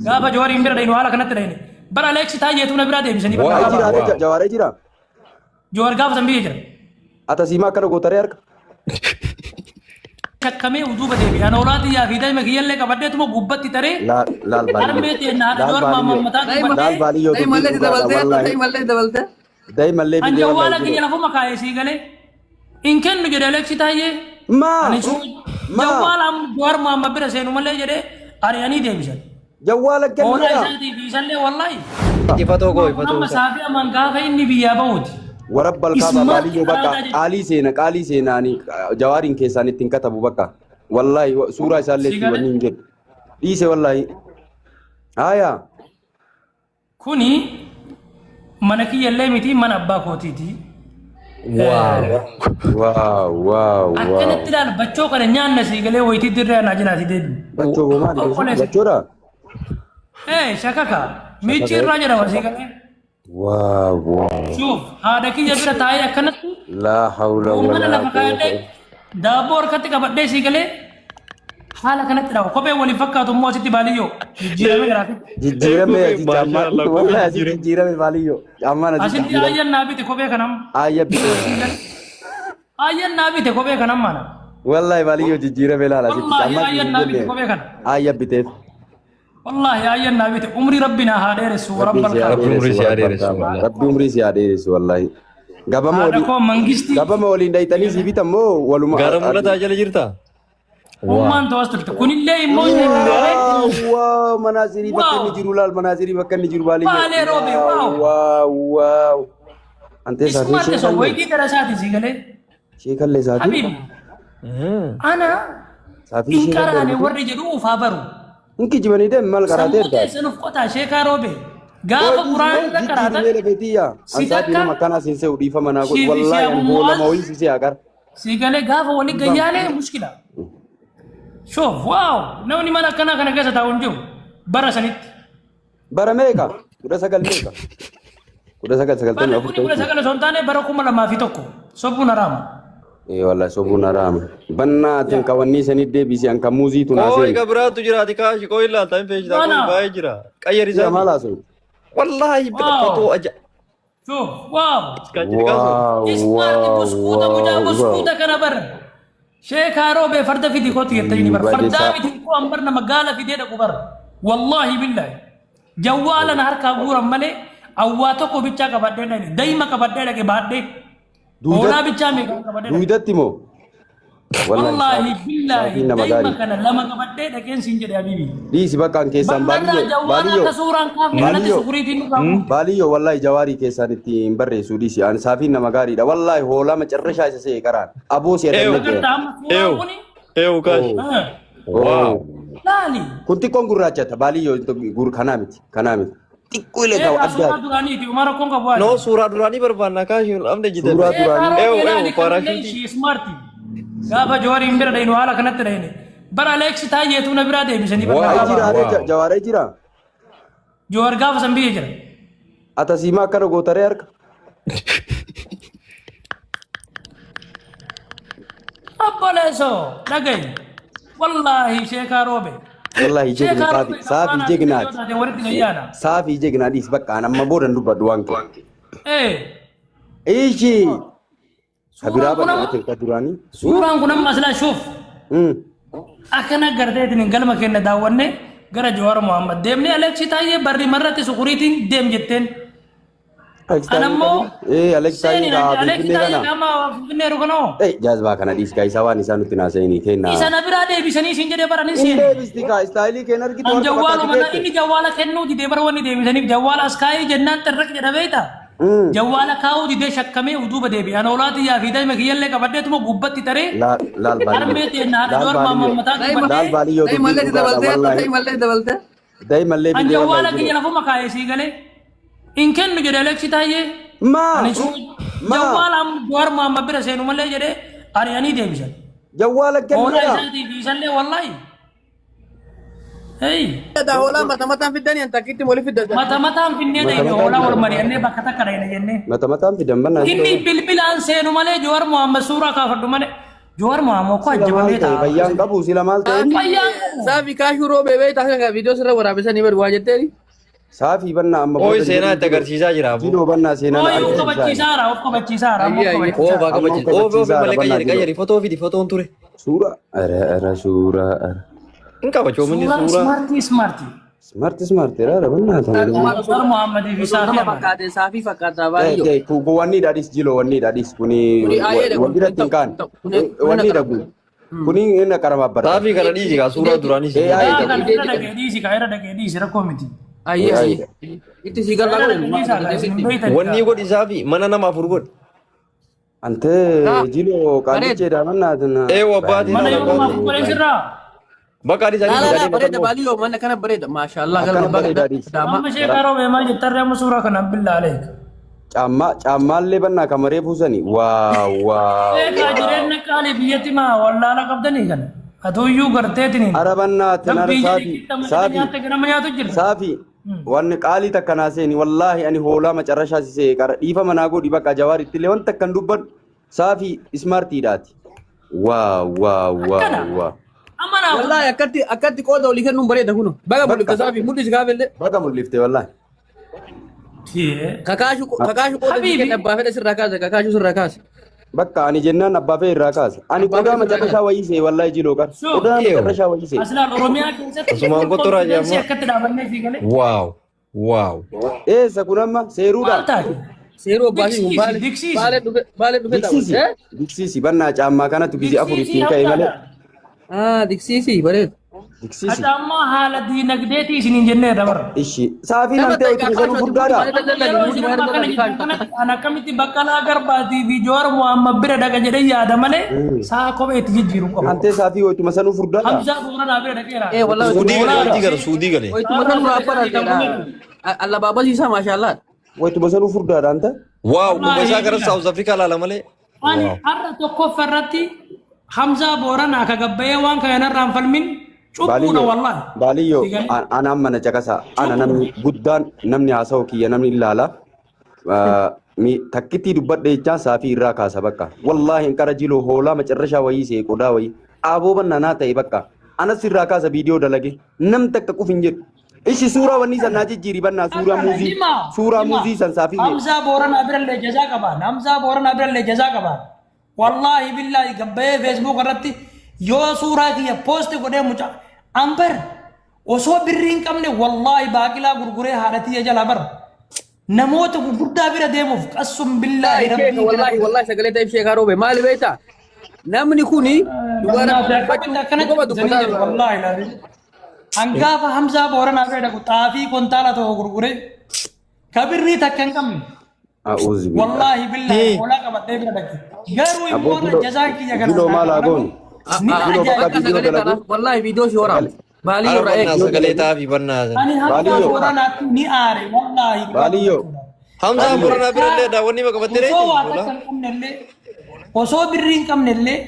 gaafa Jawaar hin bira deemu haala kanatti deemu bara Aleeksi taayyeetu na bira deebisanii jira Jawaaree jira Jawaar gaafa san biyya jira ata siima akkana gootaree harka shakkamee uduuba deebi ana olaati yaa fi daa'ima kiyyallee qabadheetuma gubbatti taree laal harmee teennaa Jawaar maammataa dabalte daa'imallee an jawwaala kiyya lafuma kaayee sii galee in kennu jedhe Aleeksi taayyee jawwaala Jawaar maamma bira seenu malee jedhee ari'anii deebisan jawwaala kennu Ola isaatiif isallee wallahi ifatoo koo ifatoo amma saafii aman gaafa inni biyyaa bahuuti ورب الكعبة بالي بكا قالي سيناني جوارين كيساني تنكتبوا بكا والله سورة سالتي ونينجد ليس والله آية كوني منكي يلي متي من أبا كوتيتي واو أكنت تلال بچو كان نيان نسي قلي ويتي دري ناجنا سيدي بچو ما بچو را إيه شكاكا ميتشير راجنا ورسي قلي واو شوف هذا كي يبرا تاي أكنت لا حول ولا قوة دابور كتك بدي سي قلي حالا كانت تراو كوبي ولي فكا تو مو سيتي باليو جيرامي غرافي جيرامي والله جيرامي باليو اما انا اسنتي ايا نابي تي كوبي كنم ايا نابي تي كوبي كنم مانا والله باليو جيرامي لا لا والله ايا نابي تي كوبي كن ايا بيتف والله ايا نابي تي عمري ربنا هادير سو رب ربي عمري سيادير سو والله gabama waliin dhaytanii si bitammoo waluma gara mul'ata jala jirta umman tawassultu kunillee immoo waaw manaasirii bakka inni jiru laal manaasirii bakka inni jiru baali baalee roobe waaw ante ismaate so wayti gara saati si galee sheekalle saati habibi ana safi inkarane warri jedhu ufaa baru inki jibanii dem mal karaatee ergaa sanuf qotaa sheekaa roobe gaafa quraan zakaraata sidaka makana sinse udifa mana go wallahi an bola mawi sisi agar sigale gaafa wali gayale mushkila shuf wow nawni mana kana kesa taun jo bara sanit bara meka udah sagal tan afu udah sagal sontane bara kuma lama fi tokko sobuna ram wallahi sobuna ram banna tin kawani sanit de bisi an kamuzi tunase oi gabratu jira dikashi ko illa tan page da ko bay jira qayari sa mala so والله بتقطو أجا شوف واو واو بسكوتة مجاب بسكوتة كنا بر شيخ هاروبي فرد في دي كوتي يتجني بر فرد في دي كو أمبرنا مقالة في دينا كبر والله بالله جوالا نهار كابورا ملي أواتوكو بيتشا كبادنا دايما كبادنا كبادنا ولا بيتشا ميكا كبادنا دويدتي مو والله بالله دايما كان لما كبادنا كين سنجد يا بيبي di sibakan kesan baliyo wallahi jawari kesan itti barre sudi si an safi nama gari da wallahi hola macarresha isa sai karan abo si ada kash wow lali kunti kon gurracha ta baliyo to gur kanamiti tikku ile taw adda durani di umara kon ka no sura durani barbanna kash amde jidda sura durani parashuti smart gaafa Jawaar hin bira deemu haala kanatti deemu bara Aleeksi taayyeetu na bira deebisanii Jawaaree jira Jawaar gaafa san biyya jira ata siima akkana gootaree harka abboleeso dhagayi wallahi sheekaa roobe wallahi saafii jegnaadhiis bakka an amma boodan dubbadhu waan kee ishi Habira apa durani? Suuraan kun amma asla shuf. Akkana garteetiin galma kenna daawwanne gara Jawaar Muhammad deemne Aleeksi taayyee barri marratti sukuriitiin deem jetteen. Anammoo Aleeksi taayyee kama finneeru kanoo. Jazbaa kana dhiis gaa isa waan isaa nutti naasa'inii kenna. Isa na biraa deebisanii siin jedhee baranii siin. Deebisti kaa istaayilii kenna argitu waan jawwaala mana inni jawwaala kennuu didee bara wanni deebisaniif jawwaala askaayii jennaan xirraq jedha beeyta. جوالا كاو دي ديش كمي ودوبة دي أنا أولادي يا في دايما كي يلي كبديت مو قبتي تري لا بالي أرميت إن هذا جوار ماما متاك دايما اللي دبلته دايما اللي أن جوالا كي يلفو مكاي سيغلي إن كان نجد لك شتاية جوالا جوار ماما برسينو ملي جدي أرياني دي بيشان جوالا كن والله يسالتي بيشان لي والله Hey, dah hola mata-mata fi dani anta kitti moli fi dani. Mata-mata fi dani dah hola war mari anne bakata kada ina jenne. Mata-mata fi dani mana? Inni bil-bilan seenu male Jawaar Muhammad sura ka faddu male Jawar Muhammad ko Sila maal ajjabamee ta'e ta'a. fayyaan qabu sila maal ta'e Saafi kaashuu roobee beektaa kan viidiyoo sirra waraabesanii badu waa jetteeni. saafii bannaa amma Ooyi seenaa itti agarsiisaa jira abboo. jiloo bannaa seenaa Ooyi of kabachiisaara of kabachiisaara amma of Ayyi, ayyi. Oo kabachiisaara. baaka bacci. Oo oo malee qayyari fotoo fidi fotoon ture. suura ara suura Hin qabachoominni Suuraan suuraa. smartii. smart raara bannaa tana Jawar Muhammad fi Saafi Nama Ahmad. fakkaate saafii fakkaataa baay'ee. wanni dhadhis jiloo wanni dhadhis kuni Kuni ayyaadha, wanni dhatti hin kaan wanni dhagu kuni inni qarama bara Saafii kana dhiisi gaa suuraa duraanis. Ee, ayyi. Yaa kan irra dhagee dhiisi kan irra dhagee dhiisi rakkoo miti. Ayyee ayyee. Itti sii Irra galaa dhagee dhiisaa kan isin hin beektan. Wanni godhi saafii mana nama afur godhi. ante jiloo qaalicheedha bannaa tana Ee wabbaatii Mana yoo wabbaatii. namaaf qolee sirraa. Bakka adii Laa laa sadii bareeda baaliyyoo manna kana bareeda maashaallah Akkana galma bareeda bareeda. adiis. Daama. Amma sheekaa roobee maal jettarree amma suuraa kana billaa aleeka. caammaallee bannaa kamaree fuusani waa Eegaa jireenya qaalii biyyatti maa wallaala qabdanii kana. Atuyyuu garteetiniin. ara bannaa tanara Dabbii saafii jedhee saafii nyaata ganama nyaatu jira. saafii wanni qaalii takka naa seeni wallaahi ani hoolaa macarrashaa sisee qara dhiifa manaa godhi bakka jawaaritti illee wanta akkan dubbadhu saafii ismaartiidhaati waa Amma naa Wallahi akkatti qooda olii kennuun bareeda kunu. Baga mul'ifta saafii mul'isi gaafillee. baga mul'ifte wallaahi Kakaashu qooda Habiibi. kenna abbaa fedha sirraa kaase kakaashu sirraa kaase. bakka ani jennaan abbaa fee irraa kaasa ani qodaa macarrashaa wayisee wallaahi jiloo qar Sure. qodaa macarrashaa wayisee Asilaan Oromiyaa keessatti Asumaan qoturaa jedhama. konfidensi akkatti dhaabannee fi galee. Waaw. Waaw. eessa kun amma Maal seeruudhaan taate? Seeruu abbaa fi Diksiisi. baalee dhufe diksiisi ta'u. diksiisi bannaa caammaa kanatu gizi afur ittiin ka'e malee Diksiisi bareeda. diksiisi Ati amma haala diinagdeetii isiniin jennee dabarra. ishi saafii namtee itti sanuu furdaadha Yeroo isin amma kana jettan kanatti an akkamitti Baqqalaa Garbaatii fi Jawaar Muhammad bira dhaqa jedhee yaada malee sa'a kophee itti jijjiiruu qaba. antee saafii wayituma sanuu furdaadha Hamzaa Booranaa bira dhaqeera. Wallahi Suudii galee wanti gara suudii galee. wayituma kan nuu abbara jedha. Allabaabasiisaa maashaallah. wayituma sanuu furdaadha anta Waaw gubba isaa gara South Africa laala malee. Ani har'a tokkoffaa irratti Hamzaa Booranaa ka gabbayee waan kanarraa hin falmin cubbuudha wallahi. baaliyyoo Sigalee. ana amma na caqasa ana namni guddaan namni haasa'u kiyya namni ilaala takkittii dubbadhe jechaan saafii irraa kaasa bakka wallaahi hin qara jiloo hoolaa macarrashaa wayii see qodaa wayii aaboo bannanaa ta'e bakka anas irraa kaasa viidiyoo dalage nam takka quf hin jedhu ishi suuraa wanni san naa jijjiiri bannaa suuraa muuzii san saafii mee Hamzaa Booranaa birallee jazaa qabaan. Hamzaa Booranaa birallee jazaa qabaan. Wallaahi billaahi gabbayee feesbuuk irratti yoo suuraa kiyya poosti godhee mucaa ambar osoo birrii hin qabne wallaahi baaqilaa gurguree haadhatiyya jala bar namoota gurguddaa bira deemuuf qassum billaahi rabbii Wallahi sagalee ta'eef sheekaa roobe maali beektaa? Namni kuni Hangaafa Hamzaa Booranaa bira dhaqu xaafii kontaala tokko gurguree kabirrii takka hin qabne. a'uuzi billah Wallahi billahi hoolaa qabatee bira dhaqe. Garuu immoo jazaan kiyya kana. jiloo maal haagoon Ni Jiloo bakka ajaa'iba. viidiyoo dalagu wallahi viidiyoo si waraabne. Baalii Ara irraa bannaa eegu. sagalee taa'aa bannaa. Ani Hamzaa Baaliyyoo. Booranaatti ni aare wallahi. baaliyyoo Hamzaa Booranaa birallee daawwanni bakka battee Osoo waa reetii. takka hin qabnellee osoo birrii hin qabnellee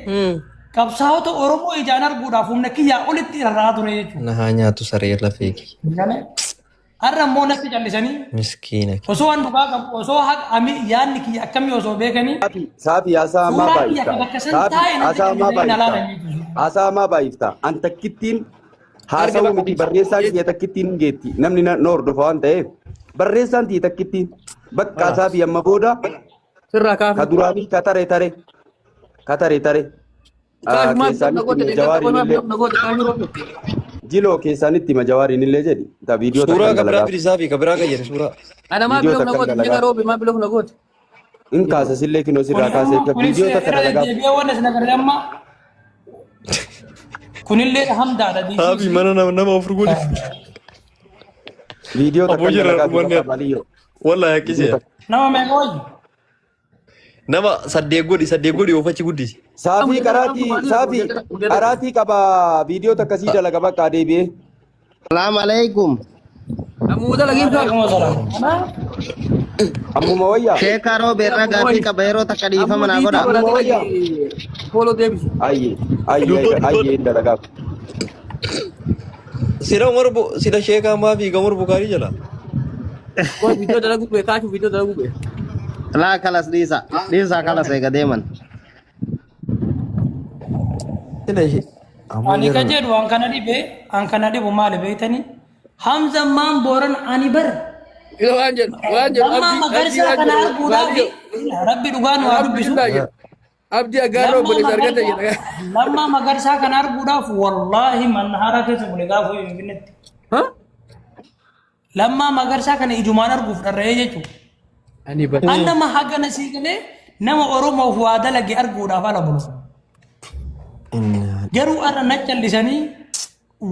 qabsaa'ota Oromoo ijaan arguudhaaf humna kiyyaa olitti irraa ture jechuudha. Na haa nyaatu saree lafeeki. Har'a immoo natti callisanii Miskiina. osoo waan dhugaa qabu osoo haqa ami yaadni kiyya akkamii osoo beekanii saafii haasaa maa suuraa kiyya baay'ifta bakka san saafii taa'e haasaa maa natti baay'ifta callisanii haasaa maa baay'ifta an takkittiin haasa'uu miti barreessaan kiyya takkittiin hin geetti namni na hordofa waan ta'eef barreessaan kiyya takkittiin bakka saafii amma booda Sirraa ka kaafi. duraanii ka tare keessaanitti jawaariin illee jiloo keessaanitti jawaariin illee jedhi ta viidiyoo Suuraa takkan kabiraa dalagaa fidisaafi kabiraa qayyare suuraa. Ana maa Viidiyoo bilook na takkan goote, dalagaa. jecha roobe maa bilook na goote. in kaasas illee kinoo sirraa kaasee ka viidiyoo takka dalagaa deebi'ee waan isin agarre amma kunillee hamdaadha Haafi mana nama ofir godhi. viidiyoo takka Aboo jira, dalagaa wanni- bakka baaliyyoo Wallahi akkisee. nama meeqa wayyi Nama saddeet godhi oofachi guddisi. saafii qaraatii qaba viidiyoo takka sii dalaga bakka deebi'ee Salam alaikum. Amuuda lagi bilook. Waalaikum salaam. ammuma wayyaa Sheekaa roobee irra gaaffii qaba yeroo takka dhiifama naa godha. Follow deebisi. ayyee dalagaa Sida sheekaa maafi gamur bukaarii jala. Waan viidiyoo dalagu bee kaashu viidiyoo dalagu bee. Laa kalas dhiisa. Dhiisa kalas eega deeman. Tina ishee. Ani kajeedu an kana dhibu maali beeytani Hamza maan booran ani bar Ilo wanjir lamma magarsaa kana arguudhaaf rabbi dhugaan waa dubbisu Abdi agarro boleh sargata jira. lamma magarsaa kana arguudhaaf wallaahi manhara keessa bule gaafuu hin finnetti Ha? lamma magarsaa kana ijumaan arguuf dharra'ee jechuudha Ani bar. annama hagana sii galee nama oromoof waa dalage arguudhaaf ala bulu garuu arra na callisanii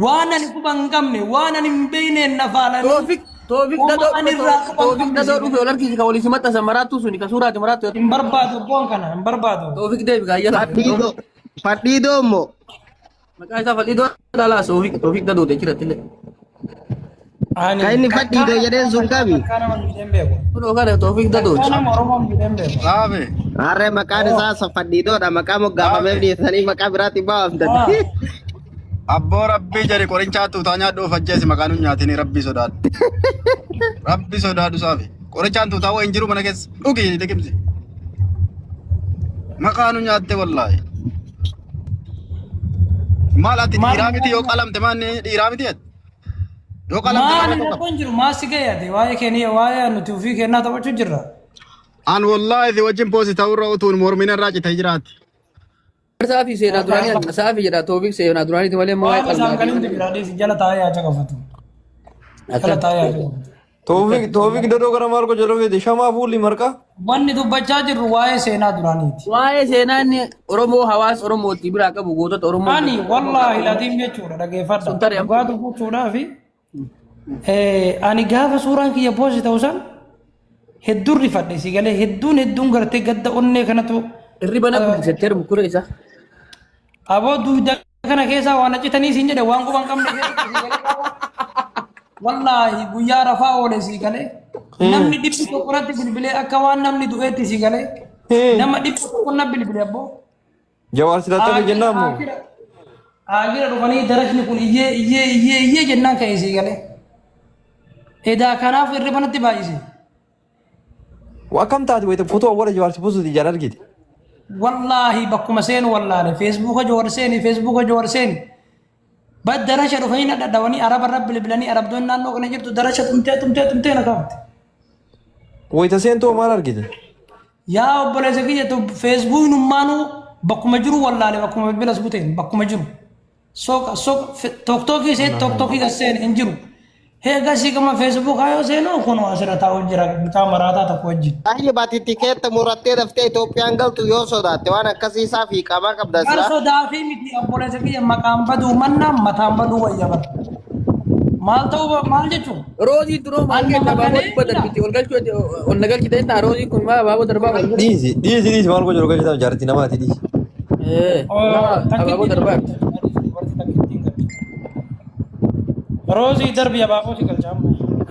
waan ani quba hin qabne waan ani hin beeyneen na faalanii Tofik dado dhufe wal argisi ka walisi matta samaratu suni ka surati maratu hin barbaadu boon kana hin barbaadu Tofik debi ka yala Fadhido mo. maka isa fadido dala Tofik dado de kira tille ani Kaini fadhido jedheen sun kami. kana man bideen beeku kuno kada Tofik dado kana oromoon bideen beeku Aabe. Arre maqaan isaa sa fadhiidoodha. Maqaa moggaafameef dhiyeessanii maqaa biraatti baafamtan. Abboo rabbii jedhe qoricha tuutaa nyaadhu of ajjeesi maqaan hin nyaatini rabbii sodaadhu. Rabbii sodaadhu saafi. Qorichaan tuutaa waa hin jiru mana keessa. Dhugi liqimsi. Maqaan hin nyaatte wallaahi. Maal ati dhiiraa miti yoo qalamte maanni dhiiraa miti ati? Yoo qalamte maani maal rakkoon jiru maasi gayyate waa'ee keenya waa'ee nuti ofii kennaa taphachuu jirra An wallaahi si wajjin poosi ta'urra utuun mormina irraa citee jiraatti. Safi sena durani safi jeda Tofik sena durani te wale mo ay waan isaan kan hundi biraadhee si jala taa'ee yaa caqafatu jala taa'ee yaa caqafatu Toofik dadoo gara maal ko jedhu fedhe shamaa fuulli marqaa. wanni dubbachaa jirru waa'ee seenaa duraaniiti Wae sena ni Oromo hawas Oromo tibira ka bugotot Oromo ani wallaahi latiim jechuudha dhageeffadha Suntare amma. dhugaa dubbachuudhaa fi ani gaafa suuraan kiyya poosi ta'usan hedduun rifadhe si galee hedduun gartee gadda onnee kanatu ribana setter bukure isa aboo duuda kana keessaa waan accitanii siin jedhe waan quban qabne wallaahi guyyaa rafaa oole sii galee namni dhibbi tokkorratti bilbilee akka waan namni du'eetti sii galee nama dhibbi tokko na bilbilee abboo Jawaar silattee jennaan moo? Aagira dhufanii darasni kun iyyee jennaan ka'e sii galee edaa kanaaf hirribanatti baay'ise Waa kam taate wayita footoo awwaala jawaar si buusuuti ijaan argite. wallaahi bakkuma seenu wallaale feesbuuka joor seeni bad darasha dhufanii na dhadhawanii araba irra bilbilanii arabdoon naannoo kana jirtu darasha tumtee na qabate Wayita seentoo maal argite? yaa obboleessa kiyya feesbuukin ummaanuu bakkuma jiru wallaale bakkuma bilbilas buteen bakkuma jiru tokkokkii gasseen hin jiru heega si gama feesbuukaa yoo seenuu kun asirra taa'u jira bitaa maraataa tokko wajjin Ayyi baati tikeetta murattee daftee Itoophiyaan galtu yoo sodaatte waan akkasii isaa fi qamaa qabda gar sila. sodaa fi miti obboleessa kiyya maqaan baduu mannaa mataan baduu wayya bara maal ta'uu maal jechuun Rozi duro mange Amma babu malee badar biti ol galchu ol nagal kita ina Rozi kun ma babu darba Dhiisi maal ko jedhu galchitaaf jaartii namaati dhiisi. babu darba Rozi darbi abaaboo si galchaama.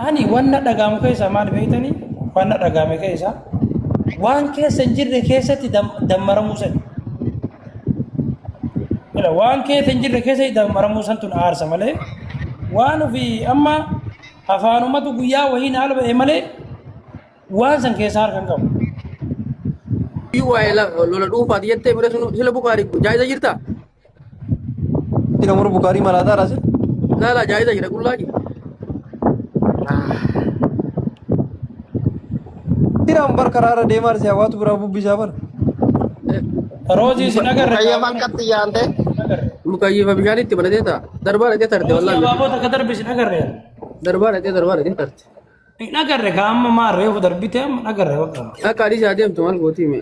Ani wanna dhagaamu keessa maal beektanii? Wanna dhagaame keessa waan keessa hin jirre keessatti dammaramuu san. Waan keessa hin jirre keessatti dammaramuu san tun aarsa malee waan ofii amma afaanumatu guyyaa wahiin haala ba'e malee waan san keessa harkan qabu. Iwa ela lola dhufa yette mire sunu sila Bukhari jaiza jirta Ina muru Bukaarii malaataa raase. la jaiza jira kullaki Tiraan bar karaara deemaa si hawaatu biraa bubbisaa bara. Rozi sin agarre. Kayyaman katti yaante. mukayyifa bishani itti baladeta darbara ite tarte wallahi Abaaboo takka darbi sin agarre. darbara ite tarte Hin agarre ka amma maa reefu darbite amma agarre wakka. akka hadisi adeemtu maal gooti me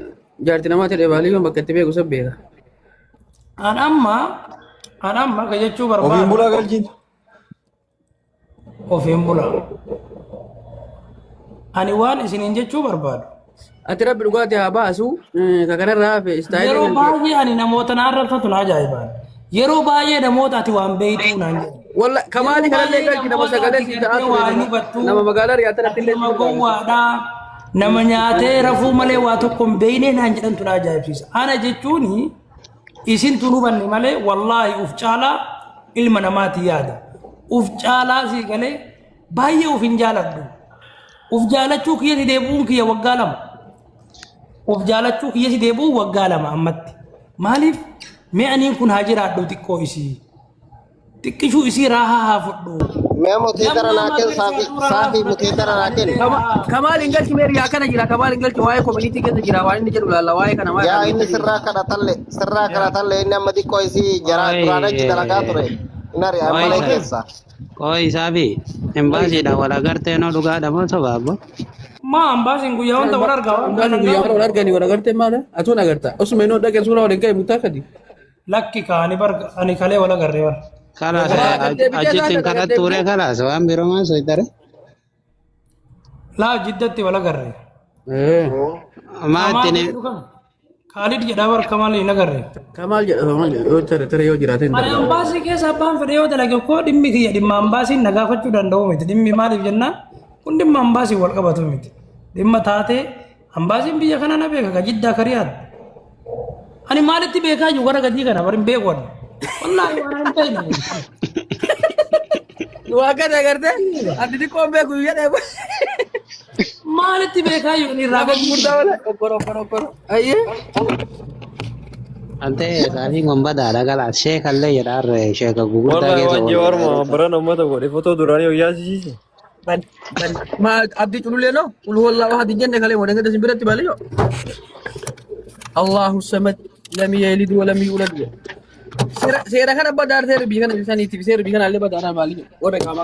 jaarti namaa ta'e baaliyoon bakka itti beeku sabbeeka An amma ka jechuu barbaadu. Ofiin bulaa galchiin. Ofiin bulaa. Ani waan isiniin jechuu barbaadu. ati rabbi dhugaati haa baasu ka kanarraa hafe Yeroo istaayilii baay'ee ani namoota naarrafatu na ajaa'ibaan. Yeroo baay'ee namoota ati waan beektuu naan jedhu. walla kamaali kanallee galchi nama sagalee si ta'aa nama magaalaa riyaatatti illee Nama gowwaadhaa. Nama nyaatee rafuu malee waa tokko hin beeknee naan jedhantu na ajaa'ibsiisa. Ana jechuun isin tun hubanne malee wallaahi uf caalaa ilma namaati yaada. Uf caalaa sii galee baay'ee uf hin jaaladhu. Uf jaalachuu kiyyatti deebi'uun kiyya waggaa lama. Uf jaalachuu kiyyatti deebi'uun waggaa lama ammatti. Maaliif Mee aniin kun haa jiraadhu xiqqoo isii. Xiqqishuu isii raahaa haa fudhu. Mee mutee dara naa kenn saafii mutee dara naa kenn. Kamal English mee riyaa kana jira Kamal English waa'ee community keessa jira waan inni jedhu laalla waa'ee kana Yaa inni sirraa kadhatalle inni amma xiqqoo isii jaraa duraan achi dalagaa ture. Inari ammalee keessa. Koi sabi, embasi dah wala garte no duga ada mo sabab. Maa ambaasiin guyyaa wanta wal argaa. Ambaasiin guyyaa wal arganii wal agartee maala? Atuun agarta. Osuma inni dhaqee suuraa waliin ka'e mutaa kadi. Lakki kaani bar ani kalee wal agarree bar. Kalas ajitin karat ture kalas wan biro mas itare. Laa jiddatti wal agarree. Ma tini Khalid jedhaa bar Kamal hin agarree. Kamal jedhu tere yoo jiraate hin Ani ambaasii keessa abbaan fedhe yoo dalage koo dhimmi kiyya dhimma ambaasiin na gaafachuu danda'u miti. Dhimmi maaliif jennaan kun dhimma ambaasii wal qabatu miti. Dhimma taatee ambaasiin biyya kana na beeka ka jiddaa kariyaat. Ani maalitti beekaa jiru gara gatii kana barin beekuun. Wallaahi waan hin ta'in. waa kana agartee ati xiqqoo beeku jedhee Maalitti beekaa jiru ni irraa gadi guddaa wala okkoro ayyee ante sabi ngomba dah kalas sheikh alle yadar sheikh guguda ke so. Warma beran umat aku di foto durani oh ya sih. ma abdi culule no ulu wallahu ahad jenne kale mo ngada simbiratti bale yo Allahu samad lam yalid wa lam yulad sera kana badar sera bi kana bisani ti sera bi kana alle badar bali ore kama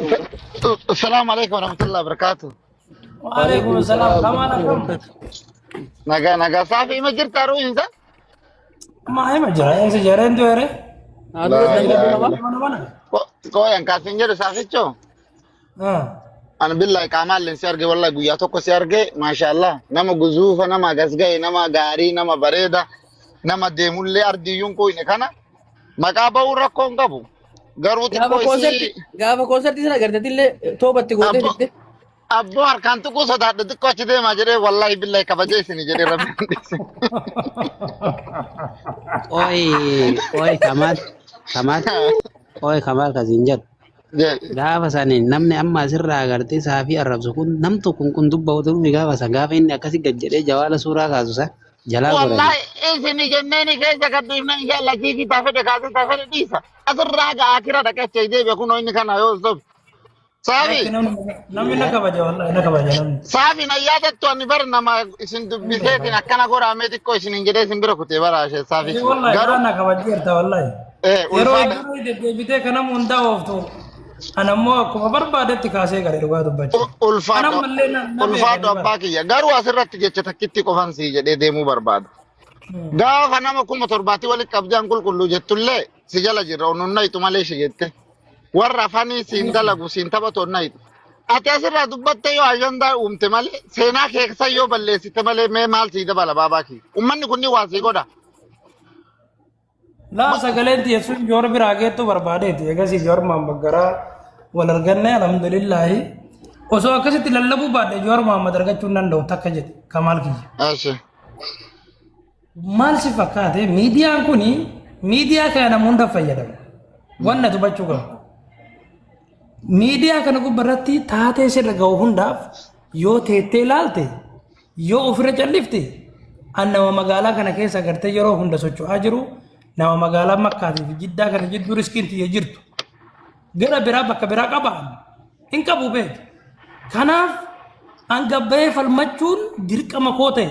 Assalamu alaikum warahmatullahi wabarakatuh. Waalaikumsalam. Kamal Naga safi ma jirta ru insa? maa hima jira yang sejarah itu ere. Mana mana? Ko yang kasin jiru saficho. Ana billahi kamalin si arge wallahi guyyaa tokko si arge mashallah nama guzuufa nama gasgaye nama gaarii nama bareeda nama deemullee ardiyyuun ko ine kana maqaa ba'uu rakkoon qabu garuu xiqqoo isii gaafa konsertii sana agartaatillee toobatti gootee fitte abbo harkaan tuquu sodaadhe xiqqoo achi deemaa jedhee wallahi billahi kabajee isini jedhee rabbi hundise. Oi kamal kazinjat. Gaafa sani namni amma asirraa agartee saafii arrabsu kun nam tokko kun dubba utuu gaafa san gaafa inni akkasi gajjadhee jawaala suuraa kaasu san jalaa godhani. Wallahi isini jenneeni keessa gadhiifne inshallah kiikii taafete kaasee taafete dhiisa asirraa gaa akira dhaqachee deebi'a kunoo inni kana yoo sobi. Saafi Namni na kabaja wallahi na kabaja namni. saafi na yaadattu ani bar nama isin dubbiseetiin akkana goraamee xiqqoo isinin jedhee isin bira kutee baraashee saafi. Wallahi Garuu na kabajeerta wallahi. Yeroo ulfaadha. iddoo deddeebitee kana hundaa ooftu. Anammoo akkuma barbaadetti kaasee gadi dhugaa dubbachuu. Ulfaadhu abbaa kiyya garuu asirratti jecha takkitti qofan sii jedhee deemuu barbaada. Gaafa nama 17,000 walitti qabdaan qulqulluu jettullee si jala jirra onunnayitu malee ishee jette. Warra afanii siin dalagu siin taphatu onnayitu. Ati asirraa dubbatte yoo ajandaa uumte malee seenaa keessa yoo balleessite malee mee maal sii dabala baabaa kiyya. Uummanni kunni waa sii godha. Laa sagaleen tiyyeessuun joora biraa geettu barbaadeeti. Egasii joor maambaggaraa wal arganne alhamdulillahi. Osoo akkasitti lallabuu baadhe joor Muhammad argachuu hin danda'u takka jedhe Kamaal kiyya. Ashe. Maal si fakkaate miidiyaan kuni miidiyaa kana nama hunda fayyadamu. Wanna dubbachuu qabu. Miidiyaa kana gubbarratti taatee sirra ga'u hundaaf yoo teettee ilaalte yoo ofirra callifte an nama magaalaa kana keessa agartee yeroo hunda socho'aa jiru nama magaalaa Makkaatii fi Jiddaa kana jidduu riskiin tiyya jirtu gara biraa bakka biraa qabaan hin qabu beeku. Kanaaf an gabbayee falmachuun dirqama koo ta'e.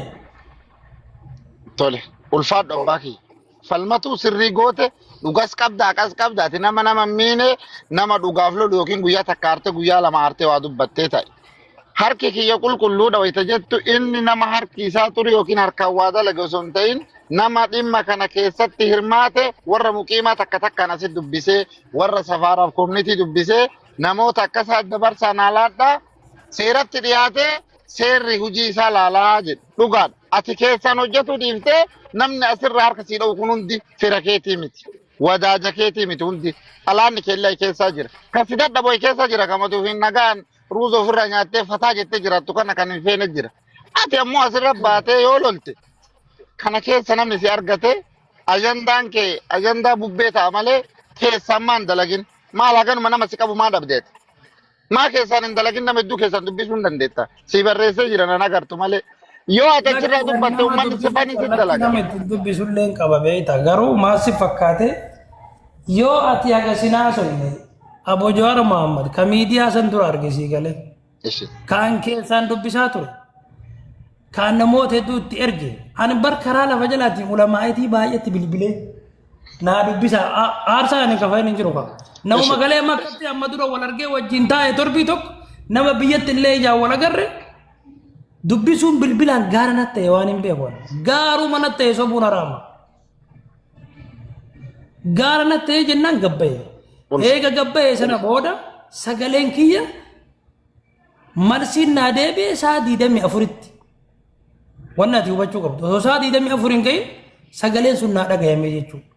Tole ulfaadhu abbaa kiyya. Falmatu sirrii goote dhugas qabdaa akkas qabdaati nama miine nama dhugaaf lolu yookiin guyyaa takka aarte guyyaa lama aarte waa dubbattee ta'e. Harki kiyya qulqulluudha wayita jettu inni nama harki isaa ture yookiin harkaan waa dalage osoo hin ta'in nama dhimma kana keessatti hirmaate warra muqiimaa takka takkaan asitti dubbisee warra safaaraaf koominitii dubbisee namoota akkasaa dabarsaan alaadhaa seeratti dhiyaatee seerri hujii isaa laalaa jedhu dhugaadha. Ati keessaan hojjetu dhiiftee namni asirraa harka sii dha'u kun hundi fira keetii miti. Wadaaja keetii miti hundi. Alaanni keellaa keessaa jira. Kan si dadhaboo keessa jira kamatu hin nagaan ruuza ofirraa nyaattee fataa jettee jiraattu kana kan hin feene jira. Ati ammoo asirra baatee yoo lolte kana keessa namni si argate ajandaan kee ajandaa bubbee ta'a malee keessaan maan dalagin. Maal haganuma nama si qabu maa dhabdeeti. Maa keessaan hin dalagin nama hedduu keessaan dubbisuu hin dandeetta. Si barreessee jira nan agartu malee. Yoo ati achirraa dubbatte uummanni si fanii si dalaga. Nama itti dubbisullee hin qaba beektaa garuu maal si fakkaate yoo ati agasinaa sonne Abo Jawar Muhammad ka miidiyaa san dura argisii galee kaan keessaan dubbisaa ture kaan namoota hedduutti erge ani bar karaa lafa jalaatiin ulamaa'itii baay'eetti bilbilee naa dubbisaa aarsaa ani kafayin hin jiru qaba nama magalee makkatti amma dura wal argee wajjin taa'e torbii tokko nama biyyatti illee ijaan wal agarre dubbisuun bilbilaan gaara natti ta'e waan hin beekon gaaruma natti ta'e sobuun haraama gaara natti ta'e jennaan gabbaye eega gabbaye sana booda sagaleen kiyya marsiin naa deebi'e saa 24tti wanna ati hubachuu qabdu osoo saa 24 hin gahin sagaleen sun naa dhagayame jechuudha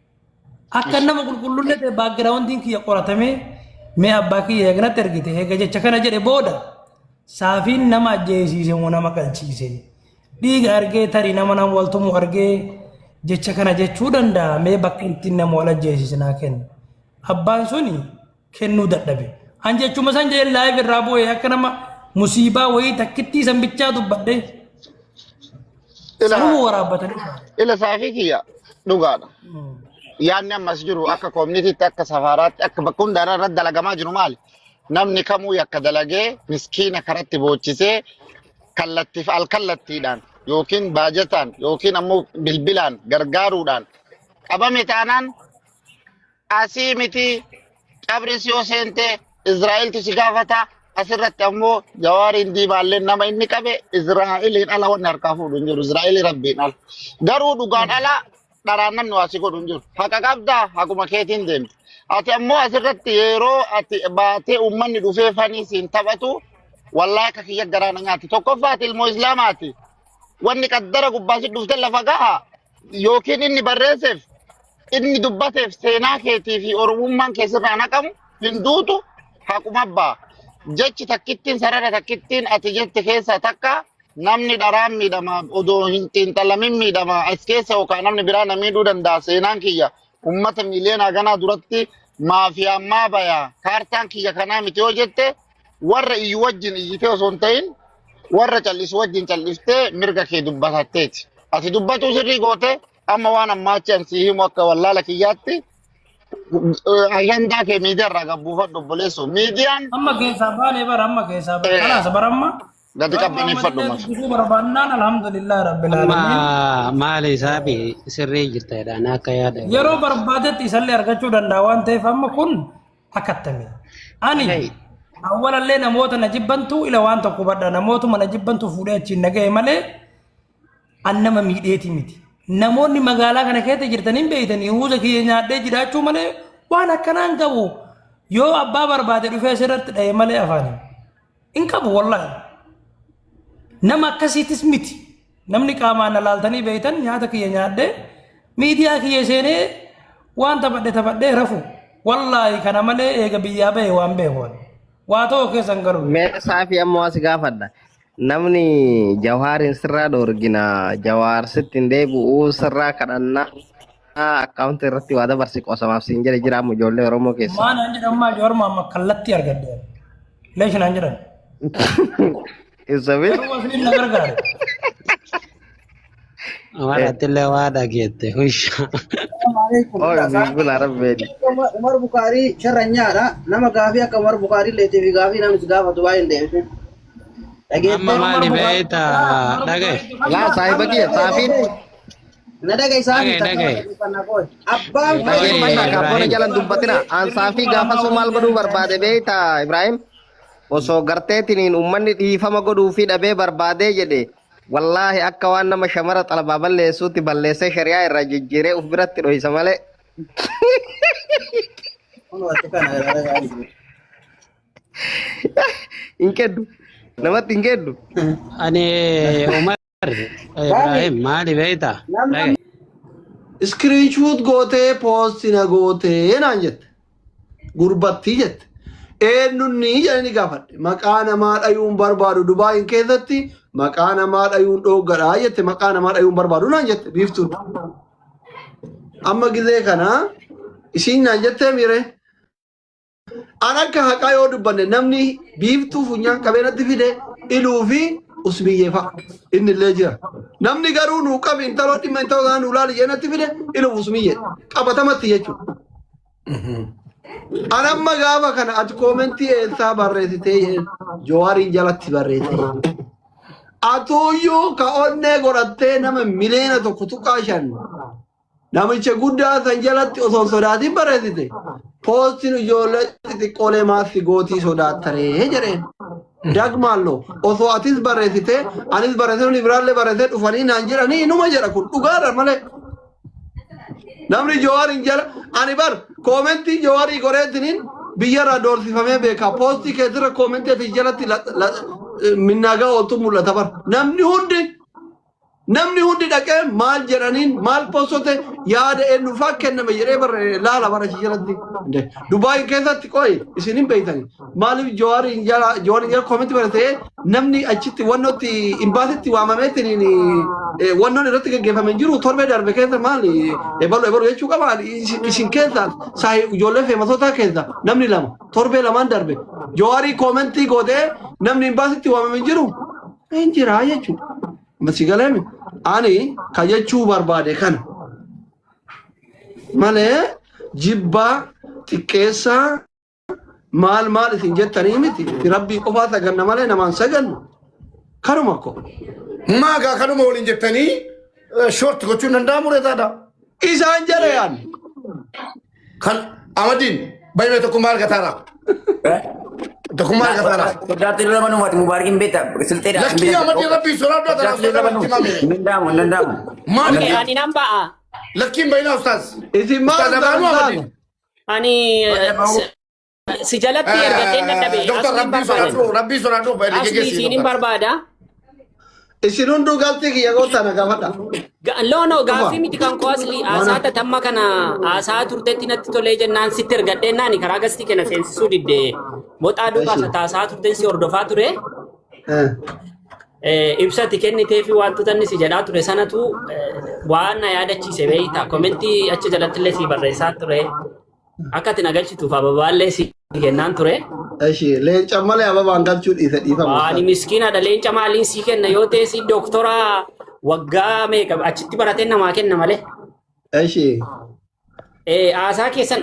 akka nama qulqullullee ta'e baagiraawundiin kiyya qoratamee mee abbaa kiyya eegnatti ergite eega jecha kana jedhe booda saafiin nama ajjeesiise moo nama qalchiise dhiiga argee tarii nama nama waltumuu argee jecha kana jechuu danda'a mee bakka ittiin nama wal ajjeesiise naa kenna abbaan suni kennuu dadhabe an jechuma san jee live irraa bu'ee akka nama musiibaa wayii takkittii san bichaa dubbadhe sanuu waraabbatanii ila saafii kiyya dhugaadha yaanni ammas jiru akka koominiitiitti akka safaaraatti akka bakka hundaanaa irratti dalagamaa jiru maali namni kamuu yakka dalagee miskiina karatti boochisee kallattiif alkallattiidhaan yookiin baajataan yookiin ammoo bilbilaan gargaaruudhaan qabame taanaan asii miti qabris yoo seente Israa'eltu si gaafata asirratti ammoo Jawaariin Diimaallee nama inni qabe Israa'eliin ala wanni harkaa fuudhu hin jiru Israa'elii rabbiin ala garuu dhugaan ala dharaan namni waa si godhu hin jiru haqa qabdaa haquma keetiin deemti ati ammoo asirratti yeroo ati baatee uummanni dhufee fanii siin taphatu wallaahi akka kiyya garaana nyaati tokkoffaati ilmoo islaamaati wanni qaddara gubbaa si dhufte lafa gaha yookiin inni barreesseef inni dubbateef seenaa keetii fi oromummaan keessirraa naqamu hinduutu haquma abbaa jechi takkittiin sarara takkittiin ati jette keessa takka namni dharaan miidhama odoo hin xiinxalamin miidhama as keessa yookaan namni biraa na miidhuu danda'a seenaan kiyya ummata miiliyoonaa ganaa duratti maafiyaan maa bayaa kaartaan kiyya kanaa miti yoo jette warra iyyu wajjin iyyitee osoo hin ta'in warra callisu wajjin calliftee mirga kee dubbatatteeti ati dubbatuu sirrii goote amma waan ammaachi an sii himu akka wallaala kiyyaatti ayandaa kee miidiyaa irraa gabbuufadhu obboleessu miidiyaan amma keessaa baanee bara amma keessaa baanee kalaasa bara amma gadi qabbaneeffadhu mas barbaannaan alhamdulillah rabbil alamin maali isaafi sirrii jirta jedhaan akka yaada yeroo barbaadetti isallee argachuu danda'a waan ta'eef amma kun akkattame ani awwalallee namoota na jibbantu ila waan tokko badha namootuma na jibbantu fuudhee achiin naga'e malee an nama miidheeti miti namoonni magaalaa kana keessa jirtaniin beeytanii huuza kiyya nyaadhee jiraachuu malee waan akkanaan qabu yoo abbaa barbaade dhufee asirratti dha'e malee afaan hin qabu wallahi nama akkasiitis miti namni qaamaan na laaltanii beeytan nyaata kiyya nyaadhee miidiyaa kiyya seenee waan taphadhee rafu wallahi kana malee eega biyyaa ba'e waan beekuun waa ta'u keessan garuu mee saafii ammoo as gaafadha namni Jawaarin sirraa dhoorgina Jawaar sittiin deebi'uu sirraa kadhannaa akkaawuntii irratti waa dabarsi qosamaaf siin jedhe jiraamu ijoollee Oromoo keessa. Maan an jedhamaa Jawaar Muhammad kallattii argadde leeshin an jedhan. Isa bee. Garuu wasliin na gargaare. Amarattillee waa dhageette husha. Oh bilbila rabbeeni. Umar Bukaarii sharranyaadha nama gaafii akka Umar Bukaarii leetee fi gaafii namni gaafatu baay'ee hin deebisu. Amma maali beeyta dhagaye Laa saahiba kiyya saafiin. Na dhagaye saafii dhagaye abbaan Dhaggeeffannaa kaabboona jalan dubbatina aan saafii gaafasuu maal godhuu barbaade beeyta Ibrahim osoo garteetiniin uummanni dhiifama godhuu fi dhabee barbaadee jedhe wallaahi akka waan nama shamara xalabaa balleessuutti balleessee shari'aa irraa jijjiiree uf biratti dhohisa malee. Hin keddu. Namatti hin keddu. ani Umar Ibrahim maali beeyta dhagaye Screenshot gootee poostina gootee naan jette gurbattii jette eenyunni jedhanii gaafadhe maqaa namaa dhayuun barbaadu Dubaayin keessatti maqaa namaa dhayuun dhooggadhaa jette maqaa namaa dhayuun barbaadu naan jette biiftuun amma gizee kana isiin naan jettee miire an akka haqaa yoo dubbanne namni biiftuu funyaan qabeenatti fide iluu fi usbiyyee fa'a inni illee jira. Namni garuu nuu qabi intaloo dhimma intaloo nuu laali jeenatti fide ila usbiyyee qabatamatti jechuudha. Anamma gaafa kana ati koomentii eessaa barreessitee Jawaarii jalatti barreessite. Atuyyuu ka onnee godhattee nama miliyoona tokko tuqaa shan namicha guddaa san jalatti osoo sodaatiin barreessite poostiin ijoollee xixiqqoolee maasii gootii sodaattaree jedheen. Dagmaallo osoo atis barreessite anis barreessee ni biraallee barreessee dhufanii naan jedhanii inuma jedha kun dhugaadha malee. Namni Jawaarii jala ani bar koomentii Jawaarii goreetiniin biyyarraa doorsifamee beeka poostii keessirra koomentii ati jalatti minnagaa ooltu mul'ata bar namni hundi dhaqee maal jedhaniin maal postote yaada eenyufaa kenname jedhee bar laala bara jalatti Dubaay keessatti qoy isin hin beeytani maaliif Jawaarii jala koomentii barreessee namni achitti wannootti imbaasitti waamameetiin wannoon irratti gaggeeffame jiru torbee darbe keessa maali ebalu jechuu qaba isin keessa saahii ijoollee feemasotaa keessa namni lama torbee lamaan darbe Jawaarii koomentii godhee namni imbaasitti waamame jiru hin jiraa jechuudha. Masigaleemi ani ka jechuu barbaade kana malee jibbaa xiqqeessaa maal isin jettanii miti rabbii qofaa saganna malee namaan sagannu kanuma ko. Maagaa kanuma waliin jettanii short gochuun danda'amu reetaadha. Isaan jedhe yaadne. Kan Amadiin baay'ee tokko maal gataara. Tokko maal gataara. Sodaatti irra manuu mati mubaarikin beekta silteedha. Lakkii Amadiin rabbii soraadhaa taraa sodaatti himame. Danda'amu. Maal ani nan ba'a. Lakkiin baay'inaa ustaas. Isin maal Amadiin. Ani si jalatti ergatee dadhabe. Doktor rabbii soraadhuu baay'ee geggeessinu. Asliisiin barbaada. isin hunduu galtii kiyya gootana gaafadha. Lono gaaffii miti kan koo asli asaata tamma kana asaa turteetti natti tolee jennaan sitti ergadheennaan karaa gastii kenna seensisuu didde moxaa duubaasa taasaa turteen si hordofaa ture. Ibsati kennitee fi wantoota inni si jedhaa ture sanatu waan na yaadachiise beeyta komentii achi jalatti illee si barreessaa ture akka ati nagalchituuf ababaallee si kennaan ture. Eshi leenca malee ababaan galchuu dhiifama. Ani miskiinadha leenca maaliin si kenna yoo ta'e si doktora waggaa meeqa achitti barateen namaa kenna malee. Eshi. Aasaa keessan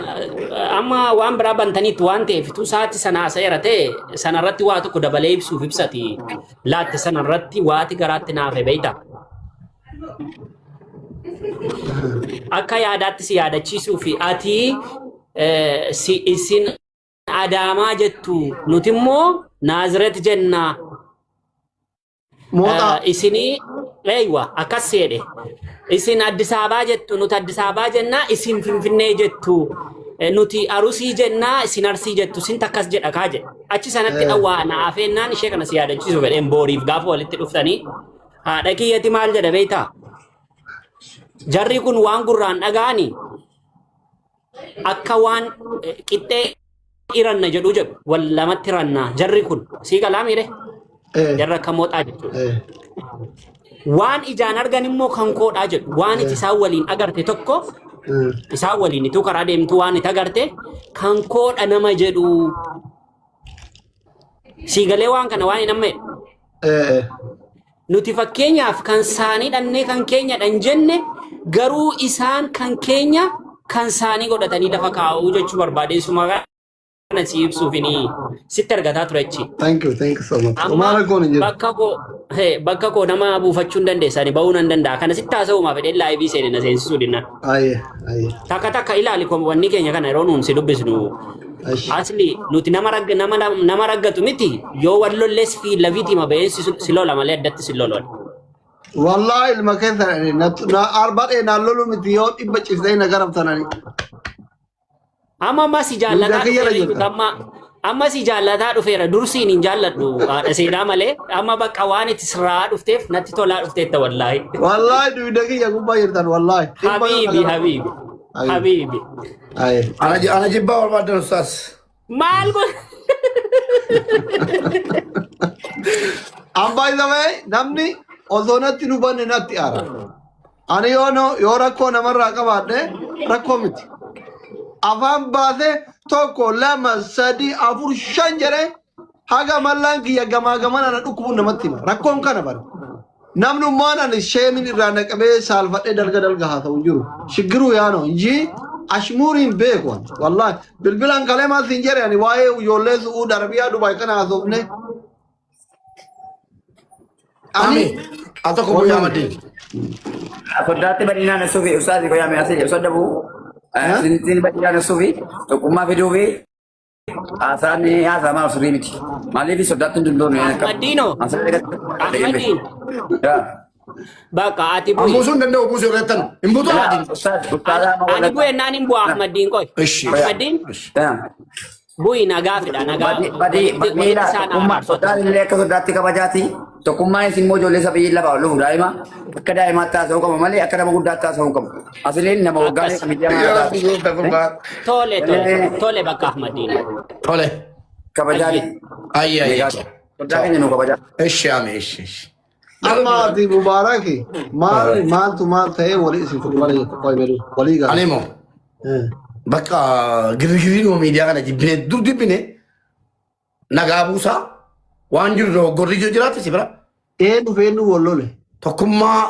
amma waan biraa bantaniitu waan ta'eef tu saati sana aseera ta'e sanarratti waa tokko dabalee ibsuuf ibsati laatte sanarratti waati garaatti naafe beeyta. Akka yaadaatti si yaadachiisuu fi ati isin Adaamaa jettu nuti immoo Naazireet jenna. Isinii eeywa akkas jedhe. Isin Addis Ababaa jettu nuti Addis Ababaa jenna isin Finfinnee jettu nuti Arusii jenna isin Arsii jettu isin takkas jedha kaa jedhe. Achi sanatti dhawwaa na afeennaan ishee kana si yaadachiisu fedheen booriif gaafa walitti dhuftanii haadha kiyyati maal jedha beeytaa? Jarri kun waan gurraan dhaga'anii akka waan qixxee iranna jedhu jedhu wal lamatti ranna jarri kun sii galaamiire jarra akka mooxaa jechuudha. Waan ijaan argan immoo kan koodhaa jedhu waan itti isaan waliin agarte tokko isaan waliin ituu karaa deemtu waan itti agarte kan koodha nama jedhu sii galee waan kana waan hin ammee. Nuti fakkeenyaaf kan saanii dhannee kan keenya dhan jenne garuu isaan kan keenya kan saanii godhatanii lafa kaa'uu jechuu barbaadeessuma kana si ibsuufini sitti argataa ture jechi. Thank you so much. Maal goone jedhu. Bakka koo nama buufachuu hin dandeessani bahuu nan danda'a kana sitti haasa'umaa fedhee laayivii seene na seensisuu dinna. Takka ilaali wanni keenya kana yeroo nuun si dubbisnu asli nuti nama raggatu miti yoo wallollees fi lafiitii ma ba'een si lola malee addatti si lolola. Wallahi ilma keessa na arba'ee na lolu miti yoo dhibba ciisee na garabtanani. Amma si jaalataa dhufeera amma si jaalataa dhufeera dursiin hin jaalladhu haadha seenaa malee amma bakka waan itti sirraa dhufteef natti tolaa dhufteetta wallahi. Wallahi duyda kiyya gubbaa jirtan wallahi. Habibi. Ana jibbaa barbaadan ustaas. Maal kun? Amma isamee namni osoo natti nu banne natti aara. Ani yoo rakkoo namarraa qabaadhe rakkoo miti. Afaan baasee tokko lama sadii afur shan jedhee haga mallaan kiyya gamaa gaman ana dhukkubuun namatti hima rakkoon kana bara namnummaan ani sheemin irraa naqabee saalfadhee dalga haa ta'u jiru shigiruu yaano inji ashmuuriin beeku wallahi bilbilaan kalemaa siin jedhe ani waa'ee ijoollee su'uu darbiyaa dubaay kana haasofne ani atoko guyyaa maddeen Sodaatti badinaan suufi ustaazi ko yaame asii sodabu. Sintin badinaan suufi tokkummaa fiduufi asaani asama usuri miti. Maaliif sodaatti dundoon Madino. Ahmadin. Baka ati bui. amusun danda'u buusuu irrattan hin buutu maddeen Ani bui nani mbu Ahmadin koi. Ishi. Ahmadin. Bui nagafida nagafi. Badii tokkummaa sodaatti illee akka sodaatti kabajaati. Tokkummaa isin immoo ijoollee sabii lafa lufu daa'ima akka daa'imaatti taasisuu qaba malee akka nama guddaatti taasisuu qabu. Asiliin nama waggaa miidiyama Tole baka Ahmadin. tole kabajaati. ayya Sodaa keenya nu kabajaa. ishi ame ishi amma ati mubaaraki maal ta'ee walii isin fuudhanii qoy meedu walii gaa anemo bakka girgiriin miidiyaa kana jibbine dur dibbine nagaa buusaa waan jiru dogoggorri jiraate si bira dhufeennu wallole tokkummaa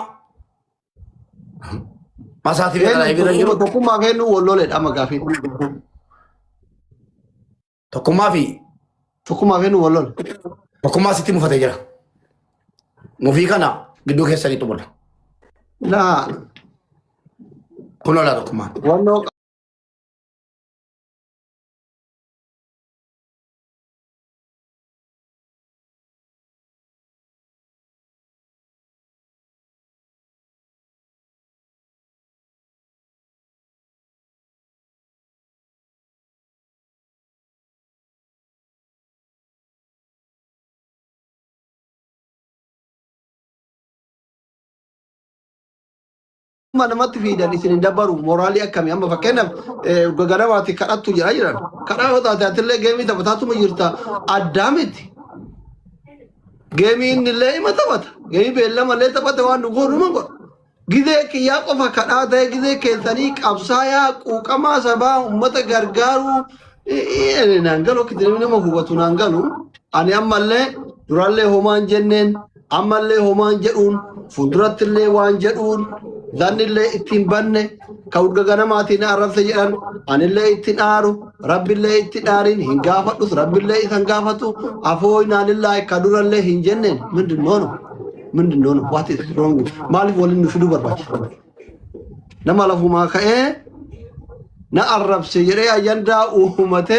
masaatiif kana ibira jiru tokkummaa feennu wallole dhama gaafin tokkummaa fi tokkummaa feennu wallole tokkummaa sitti mufatee jira mufii kana gidduu keessanii xumura laa kun oolaa tokkummaa wannoo namatti fiidan isin dabaru moraalii akkamii amma fakkeenyaaf ganamaatti kadhattu jira jiran kadhaa yoo taate atillee geemii taphataatuma jirta addaa miti geemii innillee ima taphata geemii beellamallee taphata waan dhugoodhuma godha gizee kiyyaa qofa kadhaa ta'e gizee keessanii qabsaayaa quuqamaa sabaa ummata gargaaruu naan galu kitini nama hubatu naan galu ani ammallee durallee homaan jenneen ammallee homaan jedhuun fuuldurattillee waan jedhuun zanillee ittiin banne ka urga ganamaatiin arrabse jedhan anillee ittiin aaru rabbillee ittiin aarin hin gaafadhus rabbillee isan gaafatu afoo inaanillaa ka durallee hin jenneen ምንድን ነው what is wrong ማሊፍ ወልን ንፍዱ በርባች nama lafumaa ka'ee na arrabse jedhee ajandaa uumate